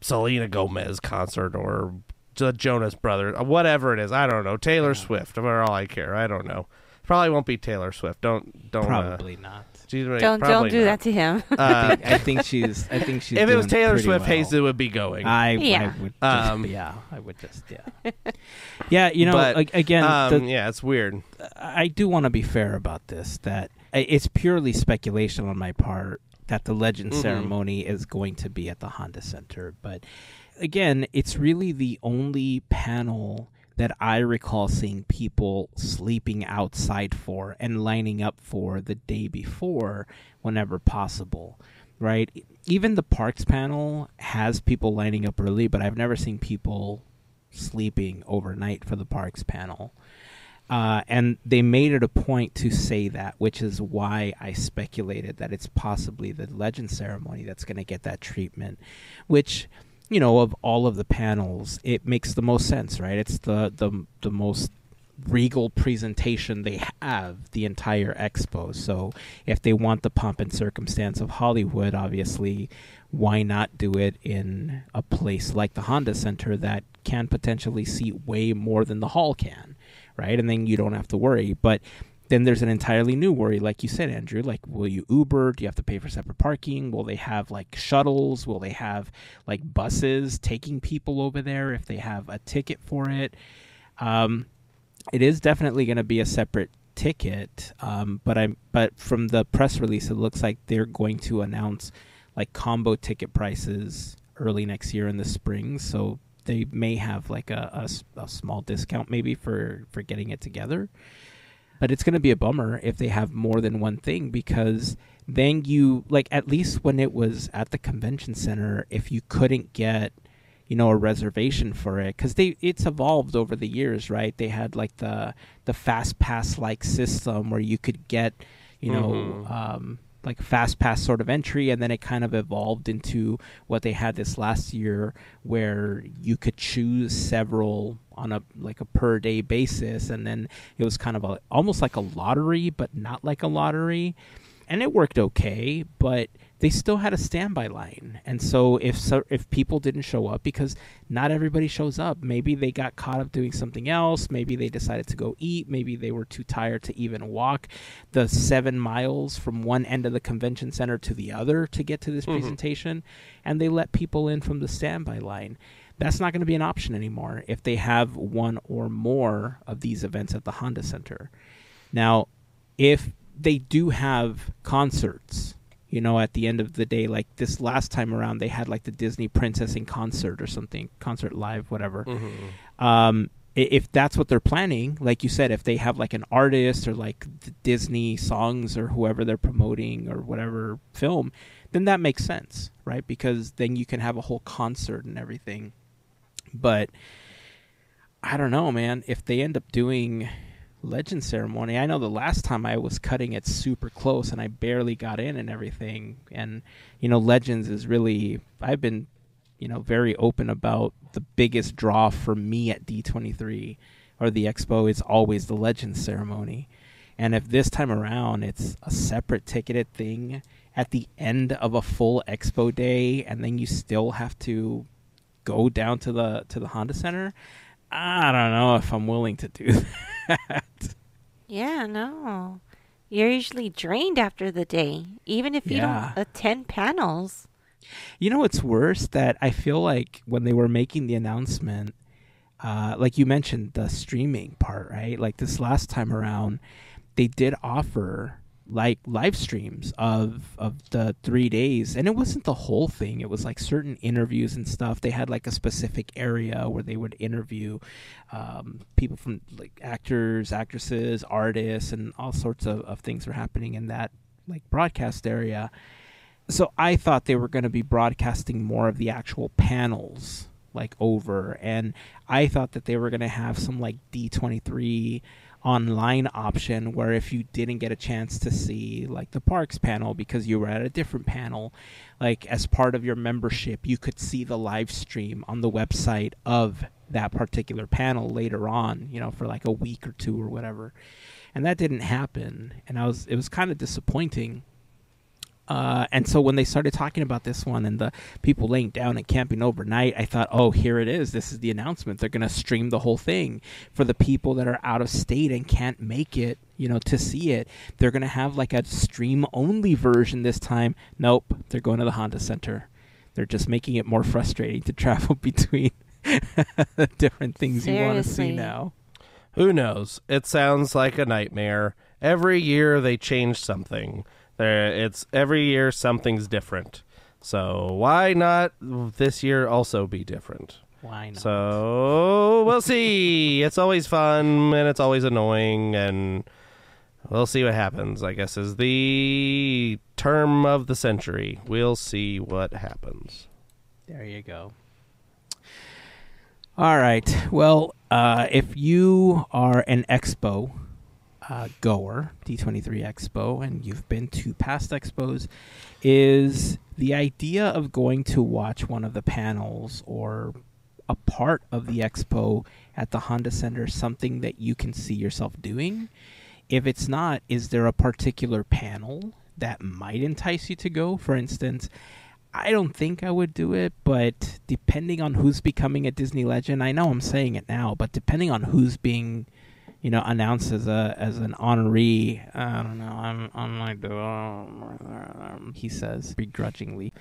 Selena Gomez concert or the Jonas Brothers, whatever it is. I don't know. Taylor Swift, for all I care. I don't know. Probably won't be Taylor Swift. Don't. Probably not. Don't do that to him. I think she's. If it was Taylor Swift, well. Hayes would be going. I would just. Yeah. But, again. Yeah, it's weird. I do want to be fair about this. That it's purely speculation on my part that the Legend ceremony is going to be at the Honda Center. But again, it's really the only panel that I recall seeing people sleeping outside for and lining up for the day before whenever possible, right? Even the parks panel has people lining up early, but I've never seen people sleeping overnight for the parks panel. And they made it a point to say that, which is why I speculated that it's possibly the Legend ceremony that's going to get that treatment, which, you know, of all of the panels, it makes the most sense, right? It's the most regal presentation they have the entire expo. So if they want the pomp and circumstance of Hollywood, obviously, why not do it in a place like the Honda Center that can potentially seat way more than the hall can, right? And then you don't have to worry. But then there's an entirely new worry, like you said, Andrew. Like, will you Uber? Do you have to pay for separate parking? Will they have, like, shuttles? Will they have, like, buses taking people over there if they have a ticket for it? It is definitely going to be a separate ticket, but from the press release, it looks like they're going to announce, like, combo ticket prices early next year in the spring, so they may have, like, a small discount maybe for getting it together. But it's going to be a bummer if they have more than one thing, because then you, like, at least when it was at the convention center, if you couldn't get, you know, a reservation for it, because it's evolved over the years, right? They had, like, the fast pass like system where you could get, you know, like fast pass sort of entry, and then it kind of evolved into what they had this last year, where you could choose several on a per day basis, and then it was kind of almost like a lottery, but not like a lottery, and it worked okay, but they still had a standby line. And so if people didn't show up, because not everybody shows up, maybe they got caught up doing something else, maybe they decided to go eat, maybe they were too tired to even walk the 7 miles from one end of the convention center to the other to get to this presentation, and they let people in from the standby line. That's not going to be an option anymore if they have one or more of these events at the Honda Center. Now, if they do have concerts, you know, at the end of the day, like this last time around, they had like the Disney Princess in concert or something, concert live, whatever. If that's what they're planning, like you said, if they have like an artist or like the Disney songs or whoever they're promoting or whatever film, then that makes sense, right? Because then you can have a whole concert and everything. But I don't know, man, if they end up doing Legend ceremony, I know the last time I was cutting it super close and I barely got in and everything, and you know, Legends is really, I've been, you know, very open about the biggest draw for me at D23 or the expo is always the Legends ceremony. And if this time around it's a separate ticketed thing at the end of a full expo day, and then you still have to go down to the Honda Center, I don't know if I'm willing to do that. Yeah, no. You're usually drained after the day, even if you don't attend panels. You know what's worse? That I feel like when they were making the announcement, like you mentioned, the streaming part, right? Like this last time around, they did offer like live streams of the 3 days, and it wasn't the whole thing. It was like certain interviews and stuff. They had like a specific area where they would interview people from like actors, actresses, artists, and all sorts of things were happening in that like broadcast area. So I thought they were going to be broadcasting more of the actual panels like over, and I thought that they were going to have some like D23 online option where if you didn't get a chance to see like the parks panel because you were at a different panel, like as part of your membership, you could see the live stream on the website of that particular panel later on, you know, for like a week or two or whatever. And that didn't happen, and it was kind of disappointing. And so when they started talking about this one and the people laying down and camping overnight, I thought, oh, here it is. This is the announcement. They're going to stream the whole thing for the people that are out of state and can't make it, you know, to see it. They're going to have like a stream-only version this time. Nope, they're going to the Honda Center. They're just making it more frustrating to travel between the different things you want to see now. Who knows? It sounds like a nightmare. Every year they change something. It's every year something's different. So why not this year also be different? Why not? So we'll see. It's always fun and it's always annoying, and we'll see what happens, I guess, is the term of the century. We'll see what happens. There you go. All right. Well, if you are an expo goer, D23 Expo, and you've been to past expos, is the idea of going to watch one of the panels or a part of the expo at the Honda Center something that you can see yourself doing? If it's not, is there a particular panel that might entice you to go? For instance, I don't think I would do it, but depending on who's becoming a Disney legend, I know I'm saying it now, but depending on who's being, announced as an honoree, I don't know, I might do, he says begrudgingly.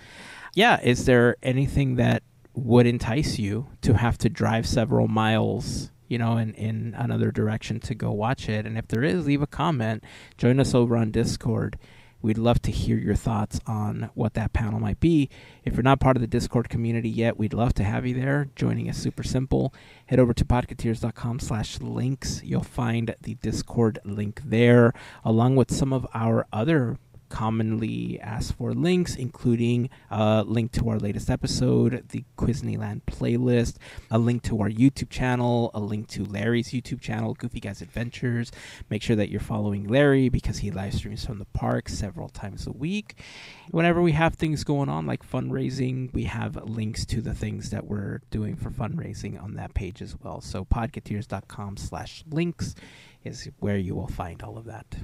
Yeah, is there anything that would entice you to have to drive several miles, in another direction to go watch it? And if there is, leave a comment. Join us over on Discord. We'd love to hear your thoughts on what that panel might be. If you're not part of the Discord community yet, we'd love to have you there. Joining is super simple. Head over to podketeers.com/links. You'll find the Discord link there, along with some of our other commonly asked for links, including a link to our latest episode, the Quizneyland playlist, a link to our YouTube channel, a link to Larry's YouTube channel, Goofy Guys Adventures. Make sure that you're following Larry because he live streams from the park several times a week. Whenever we have things going on like fundraising, we have links to the things that we're doing for fundraising on that page as well. So podketeers.com/links is where you will find all of that.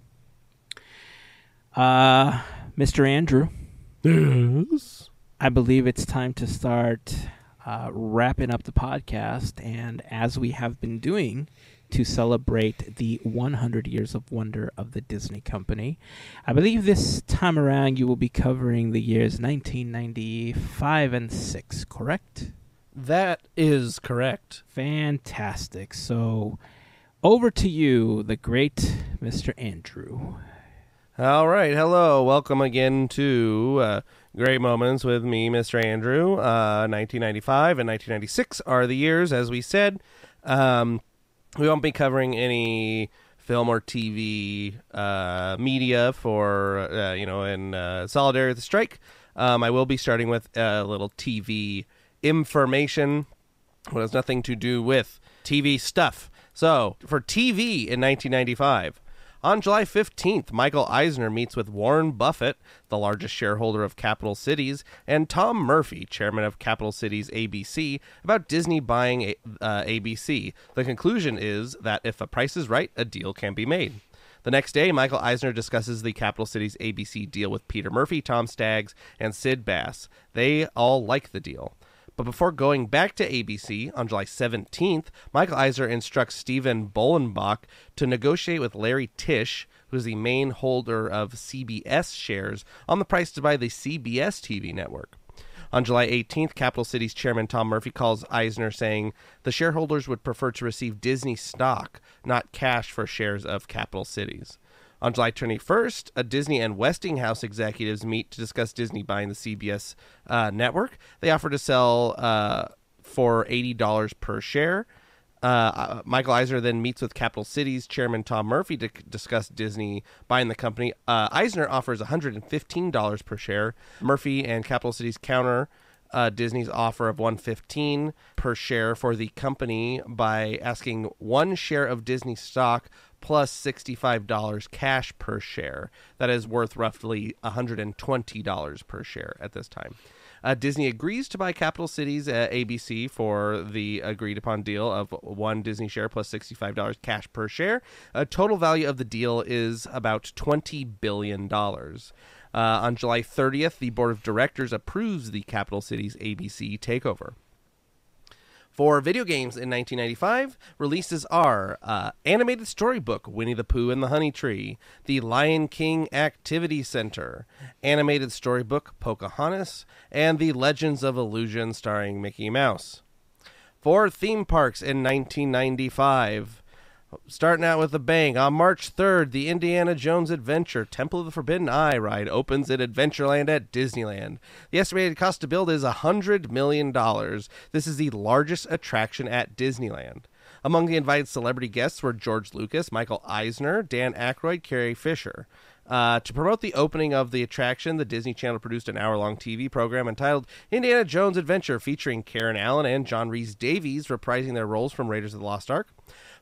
Mr. Andrew. Yes. I believe it's time to start wrapping up the podcast, and as we have been doing to celebrate the 100 years of wonder of the Disney Company, I believe this time around you will be covering the years 1995 and 6, correct? That is correct. Fantastic. So over to you, the great Mr. Andrew. All right. Hello. Welcome again to Great Moments with me, Mr. Andrew. 1995 and 1996 are the years, as we said. We won't be covering any film or TV media for, in solidarity with the strike. I will be starting with a little TV information, but has nothing to do with TV stuff. So, for TV in 1995, on July 15th, Michael Eisner meets with Warren Buffett, the largest shareholder of Capital Cities, and Tom Murphy, chairman of Capital Cities ABC, about Disney buying ABC. The conclusion is that if the price is right, a deal can be made. The next day, Michael Eisner discusses the Capital Cities ABC deal with Peter Murphy, Tom Staggs, and Sid Bass. They all like the deal. But before going back to ABC, on July 17th, Michael Eisner instructs Stephen Bolenbach to negotiate with Larry Tisch, who is the main holder of CBS shares, on the price to buy the CBS TV network. On July 18th, Capital Cities chairman Tom Murphy calls Eisner saying the shareholders would prefer to receive Disney stock, not cash for shares of Capital Cities. On July 21st, a Disney and Westinghouse executives meet to discuss Disney buying the CBS network. They offer to sell for $80 per share. Michael Eisner then meets with Capital Cities chairman Tom Murphy to discuss Disney buying the company. Eisner offers $115 per share. Murphy and Capital Cities counter Disney's offer of $115 per share for the company by asking one share of Disney stock plus $65 cash per share. That is worth roughly $120 per share at this time. Disney agrees to buy Capital Cities ABC for the agreed-upon deal of one Disney share plus $65 cash per share. Total value of the deal is about $20 billion. On July 30th, the board of directors approves the Capital Cities ABC takeover. For video games in 1995, releases are Animated Storybook, Winnie the Pooh and the Honey Tree, The Lion King Activity Center, Animated Storybook, Pocahontas, and The Legends of Illusion starring Mickey Mouse. For theme parks in 1995, Starting out with a bang, on March 3rd, the Indiana Jones Adventure Temple of the Forbidden Eye ride opens at Adventureland at Disneyland. The estimated cost to build is $100 million. This is the largest attraction at Disneyland. Among the invited celebrity guests were George Lucas, Michael Eisner, Dan Aykroyd, Carrie Fisher. To promote the opening of the attraction, the Disney Channel produced an hour-long TV program entitled Indiana Jones Adventure, featuring Karen Allen and John Rhys-Davies reprising their roles from Raiders of the Lost Ark.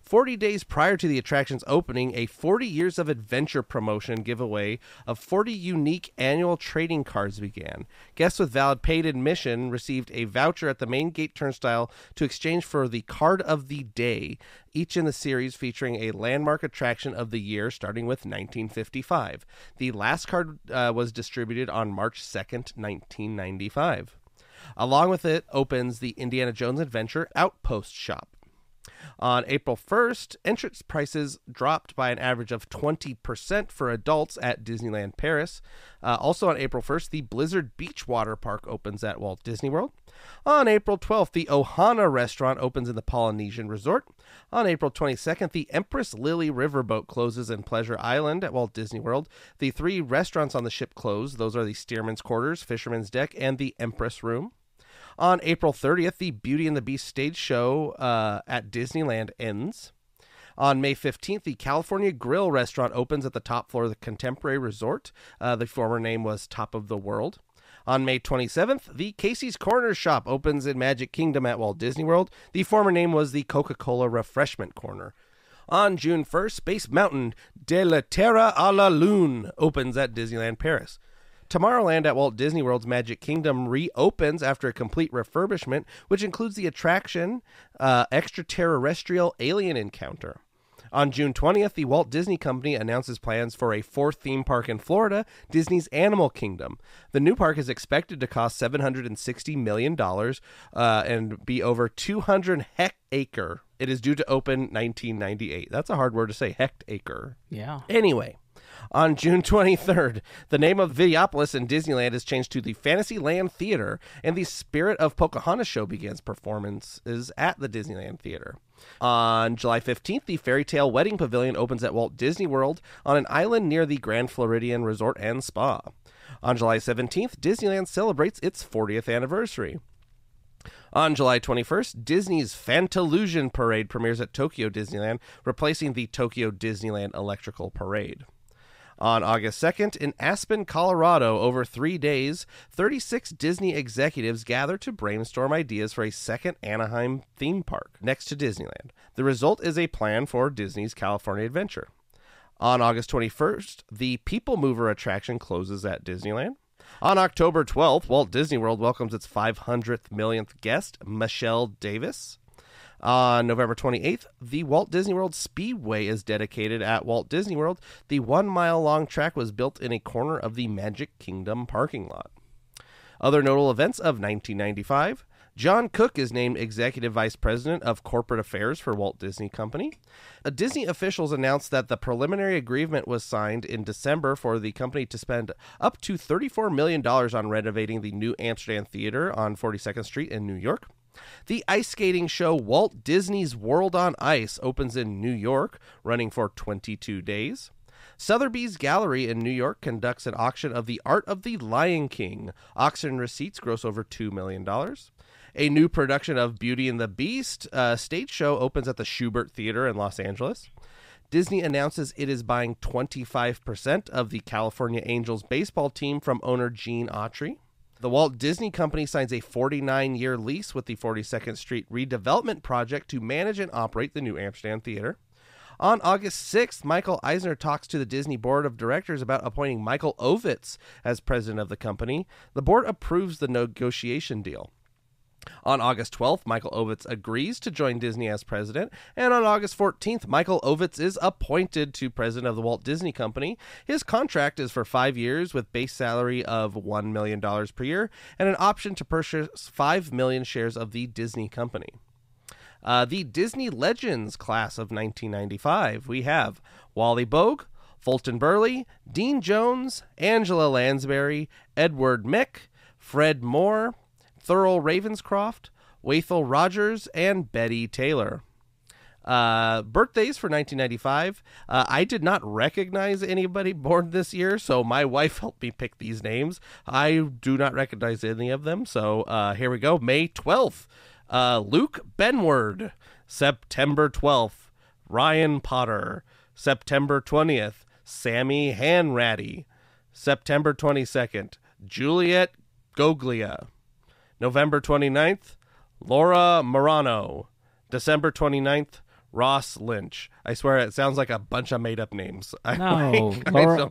40 days prior to the attraction's opening, a 40 Years of Adventure promotion giveaway of 40 unique annual trading cards began. Guests with valid paid admission received a voucher at the main gate turnstile to exchange for the Card of the Day, each in the series featuring a landmark attraction of the year starting with 1955. The last card was distributed on March 2nd, 1995. Along with it opens the Indiana Jones Adventure Outpost Shop. On April 1st, entrance prices dropped by an average of 20% for adults at Disneyland Paris. Also on April 1st, the Blizzard Beach Water Park opens at Walt Disney World. On April 12th, the Ohana restaurant opens in the Polynesian Resort. On April 22nd, the Empress Lily Riverboat closes in Pleasure Island at Walt Disney World. The 3 restaurants on the ship close. Those are the Steerman's Quarters, Fisherman's Deck, and the Empress Room. On April 30th, the Beauty and the Beast stage show at Disneyland ends. On May 15th, the California Grill restaurant opens at the top floor of the Contemporary Resort. The former name was Top of the World. On May 27th, the Casey's Corner Shop opens in Magic Kingdom at Walt Disney World. The former name was the Coca-Cola Refreshment Corner. On June 1st, Space Mountain de la Terre à la Lune opens at Disneyland Paris. Tomorrowland at Walt Disney World's Magic Kingdom reopens after a complete refurbishment, which includes the attraction Extraterrestrial Alien Encounter. On June 20th, the Walt Disney Company announces plans for a 4th theme park in Florida, Disney's Animal Kingdom. The new park is expected to cost $760 million and be over 200 hectare. It is due to open 1998. That's a hard word to say, hectare. Yeah. Anyway. On June 23rd, the name of Videopolis in Disneyland is changed to the Fantasyland Theater, and the Spirit of Pocahontas show begins performances at the Disneyland Theater. On July 15th, the Fairy Tale Wedding Pavilion opens at Walt Disney World on an island near the Grand Floridian Resort and Spa. On July 17th, Disneyland celebrates its 40th anniversary. On July 21st, Disney's Fantalusion Parade premieres at Tokyo Disneyland, replacing the Tokyo Disneyland Electrical Parade. On August 2nd, in Aspen, Colorado, over 3 days, 36 Disney executives gather to brainstorm ideas for a second Anaheim theme park next to Disneyland. The result is a plan for Disney's California Adventure. On August 21st, the People Mover attraction closes at Disneyland. On October 12th, Walt Disney World welcomes its 500th millionth guest, Michelle Davis. On November 28th, the Walt Disney World Speedway is dedicated at Walt Disney World. The 1-mile-long track was built in a corner of the Magic Kingdom parking lot. Other notable events of 1995. John Cook is named Executive Vice President of Corporate Affairs for Walt Disney Company. Disney officials announced that the preliminary agreement was signed in December for the company to spend up to $34 million on renovating the New Amsterdam Theater on 42nd Street in New York. The ice skating show Walt Disney's World on Ice opens in New York, running for 22 days. Sotheby's Gallery in New York conducts an auction of the Art of the Lion King. Auction receipts gross over $2 million. A new production of Beauty and the Beast stage show opens at the Schubert Theater in Los Angeles. Disney announces it is buying 25% of the California Angels baseball team from owner Gene Autry. The Walt Disney Company signs a 49-year lease with the 42nd Street redevelopment project to manage and operate the New Amsterdam Theater. On August 6th, Michael Eisner talks to the Disney Board of Directors about appointing Michael Ovitz as president of the company. The board approves the negotiation deal. On August 12th, Michael Ovitz agrees to join Disney as president, and on August 14th, Michael Ovitz is appointed to president of the Walt Disney Company. His contract is for 5 years with base salary of $1 million per year and an option to purchase 5 million shares of the Disney Company. The Disney Legends class of 1995, we have Wally Bogue, Fulton Burley, Dean Jones, Angela Lansbury, Edward Mick, Fred Moore, Thurl Ravenscroft, Wathel Rogers, and Betty Taylor. Birthdays for 1995. I did not recognize anybody born this year, so my wife helped me pick these names. I do not recognize any of them, so here we go. May 12th, Luke Benward. September 12th, Ryan Potter. September 20th, Sammy Hanratty. September 22nd, Juliet Goglia. November 29th, Laura Morano. December 29th, Ross Lynch. I swear it sounds like a bunch of made-up names. No,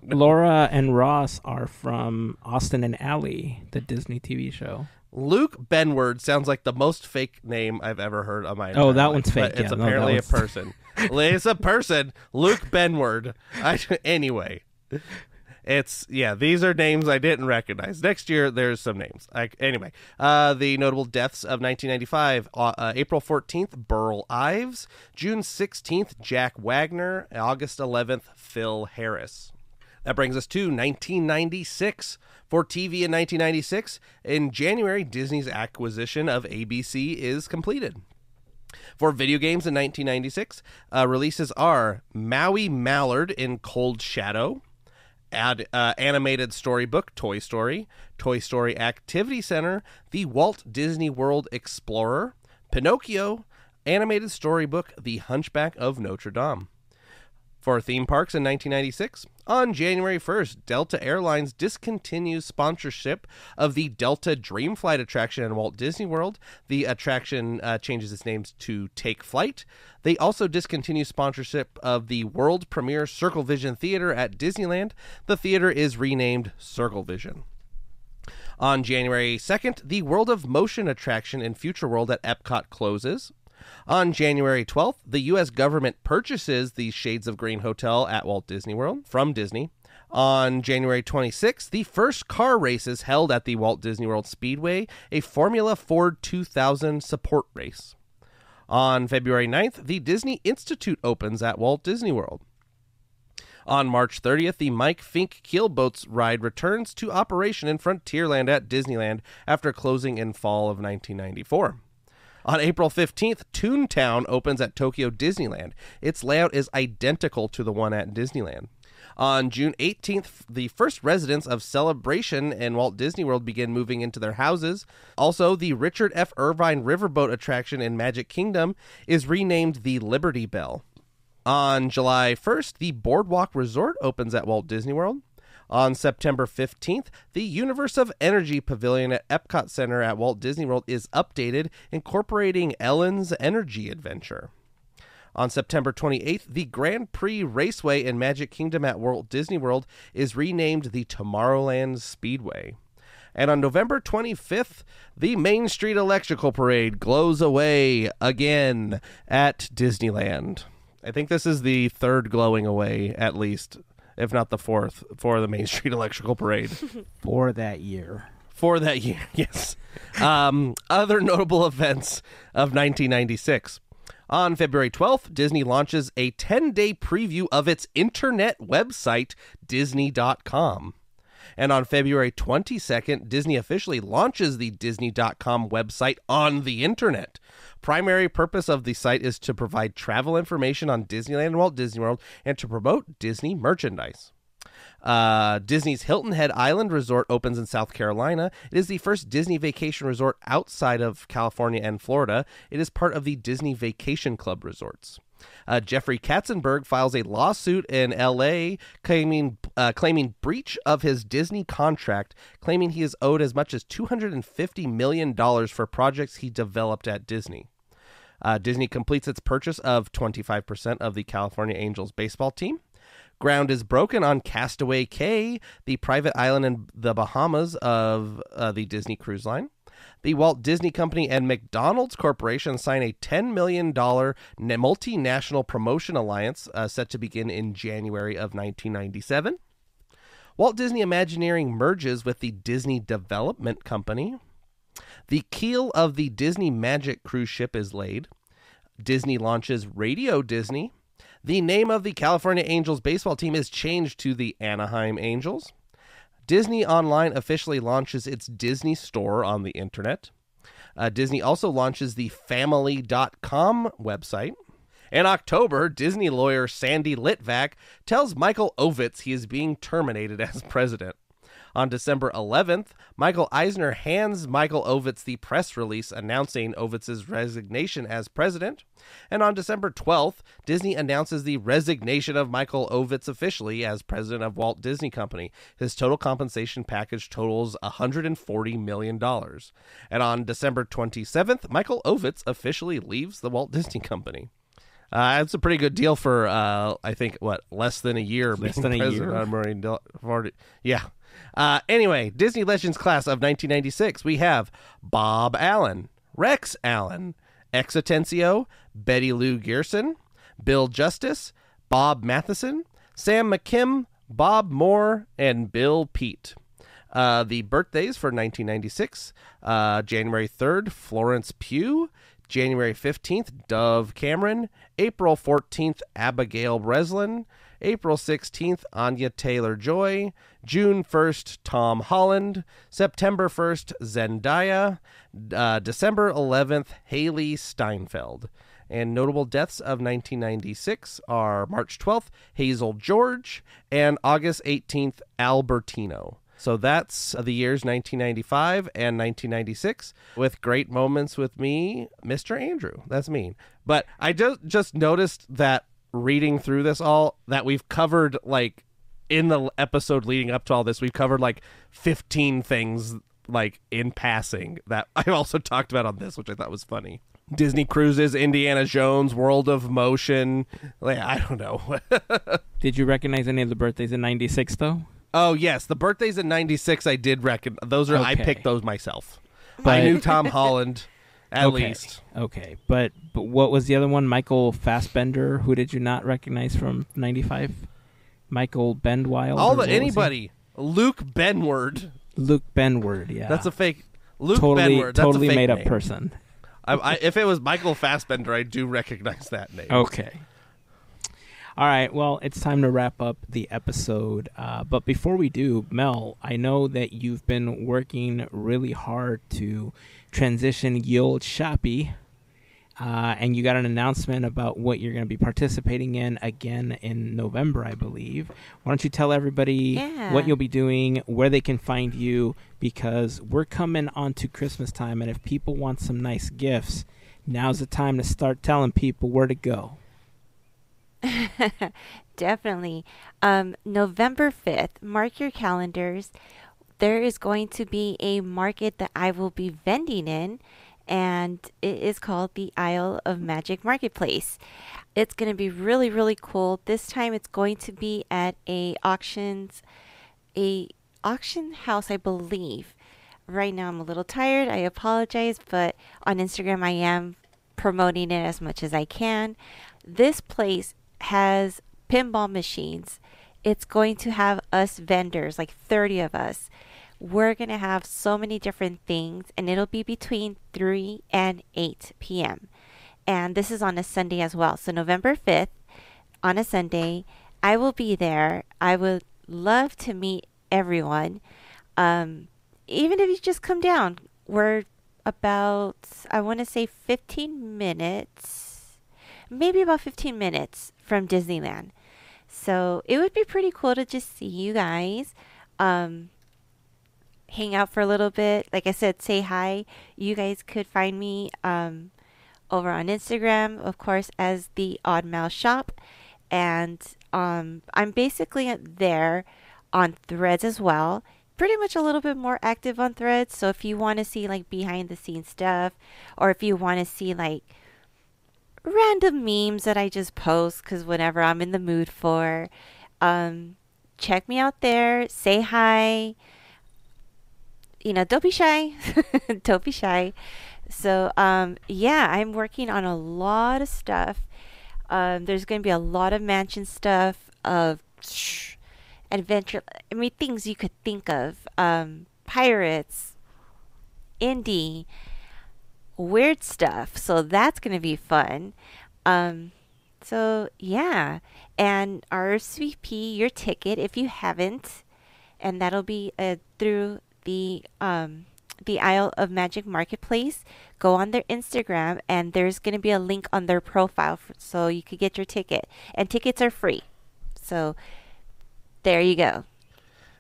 Laura and Ross are from Austin and Ally, the Disney TV show. Luke Benward sounds like the most fake name I've ever heard on my entire life. That one's fake. It's apparently a person. It's a person. Luke Benward. Anyway. These are names I didn't recognize. Next year, there's some names. Anyway, the notable deaths of 1995, April 14th, Burl Ives. June 16th, Jack Wagner. August 11th, Phil Harris. That brings us to 1996. For TV in 1996, in January, Disney's acquisition of ABC is completed. For video games in 1996, releases are Maui Mallard in Cold Shadow, animated storybook Toy Story Activity Center, The Walt Disney World Explorer, Pinocchio, animated storybook The Hunchback of Notre Dame. For theme parks in 1996, on January 1st, Delta Airlines discontinues sponsorship of the Delta Dreamflight attraction in Walt Disney World. The attraction changes its name to Take Flight. They also discontinue sponsorship of the world premiere Circle Vision Theater at Disneyland. The theater is renamed Circle Vision. On January 2nd, the World of Motion attraction in Future World at Epcot closes. On January 12th, the U.S. government purchases the Shades of Green Hotel at Walt Disney World from Disney. On January 26th, the first car races held at the Walt Disney World Speedway, a Formula Ford 2000 support race. On February 9th, the Disney Institute opens at Walt Disney World. On March 30th, the Mike Fink Keelboats ride returns to operation in Frontierland at Disneyland after closing in fall of 1994. On April 15th, Toontown opens at Tokyo Disneyland. Its layout is identical to the one at Disneyland. On June 18th, the first residents of Celebration in Walt Disney World begin moving into their houses. Also, the Richard F. Irvine Riverboat attraction in Magic Kingdom is renamed the Liberty Bell. On July 1st, the Boardwalk Resort opens at Walt Disney World. On September 15th, the Universe of Energy Pavilion at Epcot Center at Walt Disney World is updated, incorporating Ellen's Energy Adventure. On September 28th, the Grand Prix Raceway in Magic Kingdom at Walt Disney World is renamed the Tomorrowland Speedway. And on November 25th, the Main Street Electrical Parade glows away again at Disneyland. I think this is the third glowing away, at least, if not the fourth, for the Main Street Electrical Parade. For that year. For that year, yes. Other notable events of 1996. On February 12th, Disney launches a 10-day preview of its internet website, Disney.com. And on February 22nd, Disney officially launches the Disney.com website on the internet. Primary purpose of the site is to provide travel information on Disneyland and Walt Disney World and to promote Disney merchandise. Disney's Hilton Head Island Resort opens in South Carolina. It is the first Disney vacation resort outside of California and Florida. It is part of the Disney Vacation Club resorts. Jeffrey Katzenberg files a lawsuit in L.A. claiming breach of his Disney contract, claiming he is owed as much as $250 million for projects he developed at Disney. Disney completes its purchase of 25% of the California Angels baseball team. Ground is broken on Castaway Cay, the private island in the Bahamas of the Disney Cruise Line. The Walt Disney Company and McDonald's Corporation sign a $10 million multinational promotion alliance set to begin in January of 1997. Walt Disney Imagineering merges with the Disney Development Company. The keel of the Disney Magic cruise ship is laid. Disney launches Radio Disney. The name of the California Angels baseball team is changed to the Anaheim Angels. Disney Online officially launches its Disney store on the internet. Disney also launches the Family.com website. In October, Disney lawyer Sandy Litvak tells Michael Ovitz he is being terminated as president. On December 11th, Michael Eisner hands Michael Ovitz the press release announcing Ovitz's resignation as president. And on December 12th, Disney announces the resignation of Michael Ovitz officially as president of Walt Disney Company. His total compensation package totals $140 million. And on December 27th, Michael Ovitz officially leaves the Walt Disney Company. It's a pretty good deal for, I think, less than a year. Less than a year? Yeah. Anyway, Disney Legends class of 1996, we have Bob Allen, Rex Allen, Ex Atencio, Betty Lou Gerson, Bill Justice, Bob Matheson, Sam McKim, Bob Moore, and Bill Pete. The birthdays for 1996, January 3rd, Florence Pugh, January 15th, Dove Cameron, April 14th, Abigail Breslin, April 16th, Anya Taylor-Joy, June 1st, Tom Holland, September 1st, Zendaya, December 11th, Haley Steinfeld. And notable deaths of 1996 are March 12th, Hazel George, and August 18th, Albertino. So that's the years 1995 and 1996, with great moments with me, Mr. Andrew. That's me. But I just noticed that reading through this all, that we've covered, like, in the episode leading up to all this, we've covered, like, 15 things, like, in passing that I also talked about on this, which I thought was funny. Disney Cruises, Indiana Jones, World of Motion. Like, I don't know. Did you recognize any of the birthdays in 96, though? Oh, yes. The birthdays in 96, I did recognize. Those are, okay. I picked those myself. But I knew Tom Holland, at least. Okay. But what was the other one? Michael Fassbender. Who did you not recognize from 95? Michael Bendwild? Anybody. Luke Benward. Luke Benward, yeah. That's a fake. Luke totally, Benward. That's totally a fake made up name. person. If it was Michael Fassbender, I do recognize that name. Okay. All right, well, it's time to wrap up the episode. But before we do, Mel, I know that you've been working really hard to transition Yield Shoppy, and you got an announcement about what you're going to be participating in again in November, I believe. Why don't you tell everybody what you'll be doing, where they can find you, because we're coming on to Christmas time, and if people want some nice gifts, now's the time to start telling people where to go. Definitely. November 5th, mark your calendars. There is going to be a market that I will be vending in, and it is called the Isle of Magic Marketplace. It's going to be really, really cool. This time it's going to be at a auction house, I believe. Right now I'm a little tired. I apologize, but on Instagram I am promoting it as much as I can. This place has pinball machines. It's going to have us vendors, like 30 of us. We're going to have so many different things, and it'll be between 3 and 8 p.m. And this is on a Sunday as well. So November 5th, on a Sunday, I will be there. I would love to meet everyone. Even if you just come down, we're about, I want to say 15 minutes, maybe about 15 minutes from Disneyland. So it would be pretty cool to just see you guys, hang out for a little bit. Like I said, say hi. You guys could find me over on Instagram, of course, as the Odd Mouse Shop. And I'm basically there on Threads as well. Pretty much a little bit more active on Threads. So if you want to see like behind the scenes stuff, or if you want to see like random memes that I just post because whenever I'm in the mood for, check me out there. Say hi. You know, don't be shy. Don't be shy. So, yeah, I'm working on a lot of stuff. There's going to be a lot of mansion stuff, of adventure. I mean, things you could think of. Pirates, indie, weird stuff. So that's going to be fun. So, yeah. And RSVP your ticket if you haven't. And that'll be through the the Isle of Magic Marketplace, go on their Instagram, and there's going to be a link on their profile so you could get your ticket. And tickets are free. So there you go.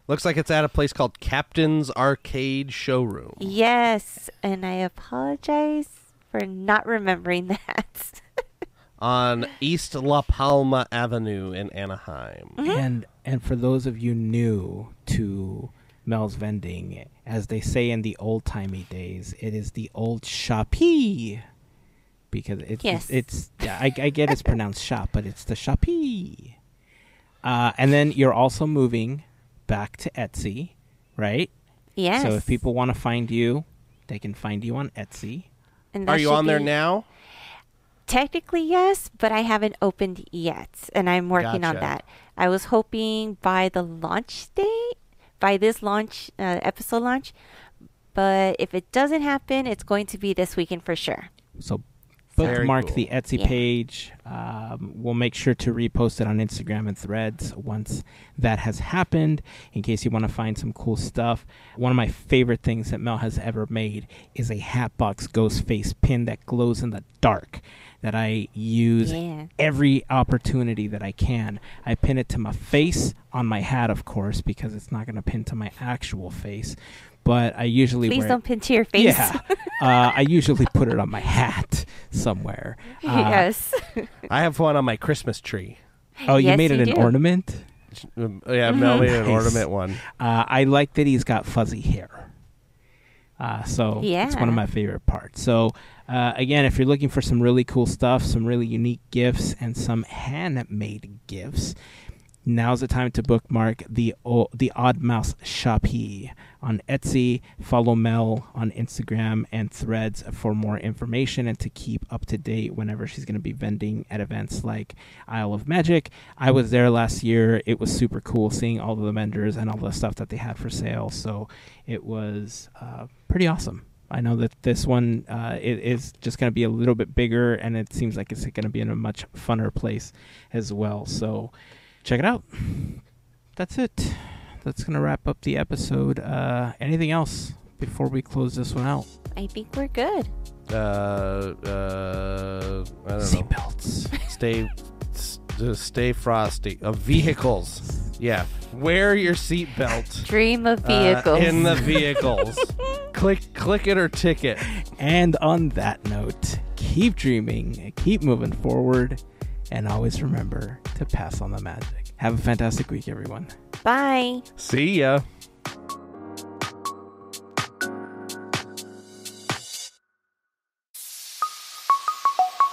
Looks like it's at a place called Captain's Arcade Showroom. Yes, and I apologize for not remembering that. On East La Palma Avenue in Anaheim. Mm-hmm. And for those of you new to Mel's vending, as they say in the old-timey days, it is the old shoppy. Because I get it's pronounced shop, but it's the shoppy. And then you're also moving back to Etsy, right? Yes. So if people want to find you, they can find you on Etsy. And are you on there now? Technically, yes, but I haven't opened yet, and I'm working on that. I was hoping by the launch date, by this launch, episode launch, but if it doesn't happen, it's going to be this weekend for sure. So bookmark cool. the Etsy page. We'll make sure to repost it on Instagram and Threads once that has happened, in case you want to find some cool stuff. One of my favorite things that Mel has ever made is a Hatbox Ghost Face pin that glows in the dark, that I use every opportunity that I can. I pin it to my face on my hat, of course, because it's not going to pin to my actual face. But I usually Please don't pin to your face. Yeah. I usually put it on my hat somewhere. Yes. I have one on my Christmas tree. Oh, you made it an ornament? Yeah, Mel made an ornament one. I like that he's got fuzzy hair. So it's one of my favorite parts. So again, if you're looking for some really cool stuff, some really unique gifts, and some handmade gifts, now's the time to bookmark the Odd Mouse Shoppy on Etsy. Follow Mel on Instagram and Threads for more information and to keep up to date whenever she's going to be vending at events like Isle of Magic. I was there last year. It was super cool seeing all of the vendors and all the stuff that they had for sale. So it was pretty awesome. I know that this one it is just going to be a little bit bigger, and it seems like it's going to be in a much funner place as well. So check it out. That's it. That's going to wrap up the episode. Anything else before we close this one out? I think we're good. I don't know. Seatbelts. Stay frosty. Vehicles. Yeah. Wear your seatbelt. Dream of vehicles. In the vehicles. Click it or ticket. And on that note, keep dreaming, keep moving forward, and always remember to pass on the magic. Have a fantastic week, everyone. Bye. See ya.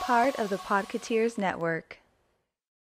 Part of the Podketeers Network.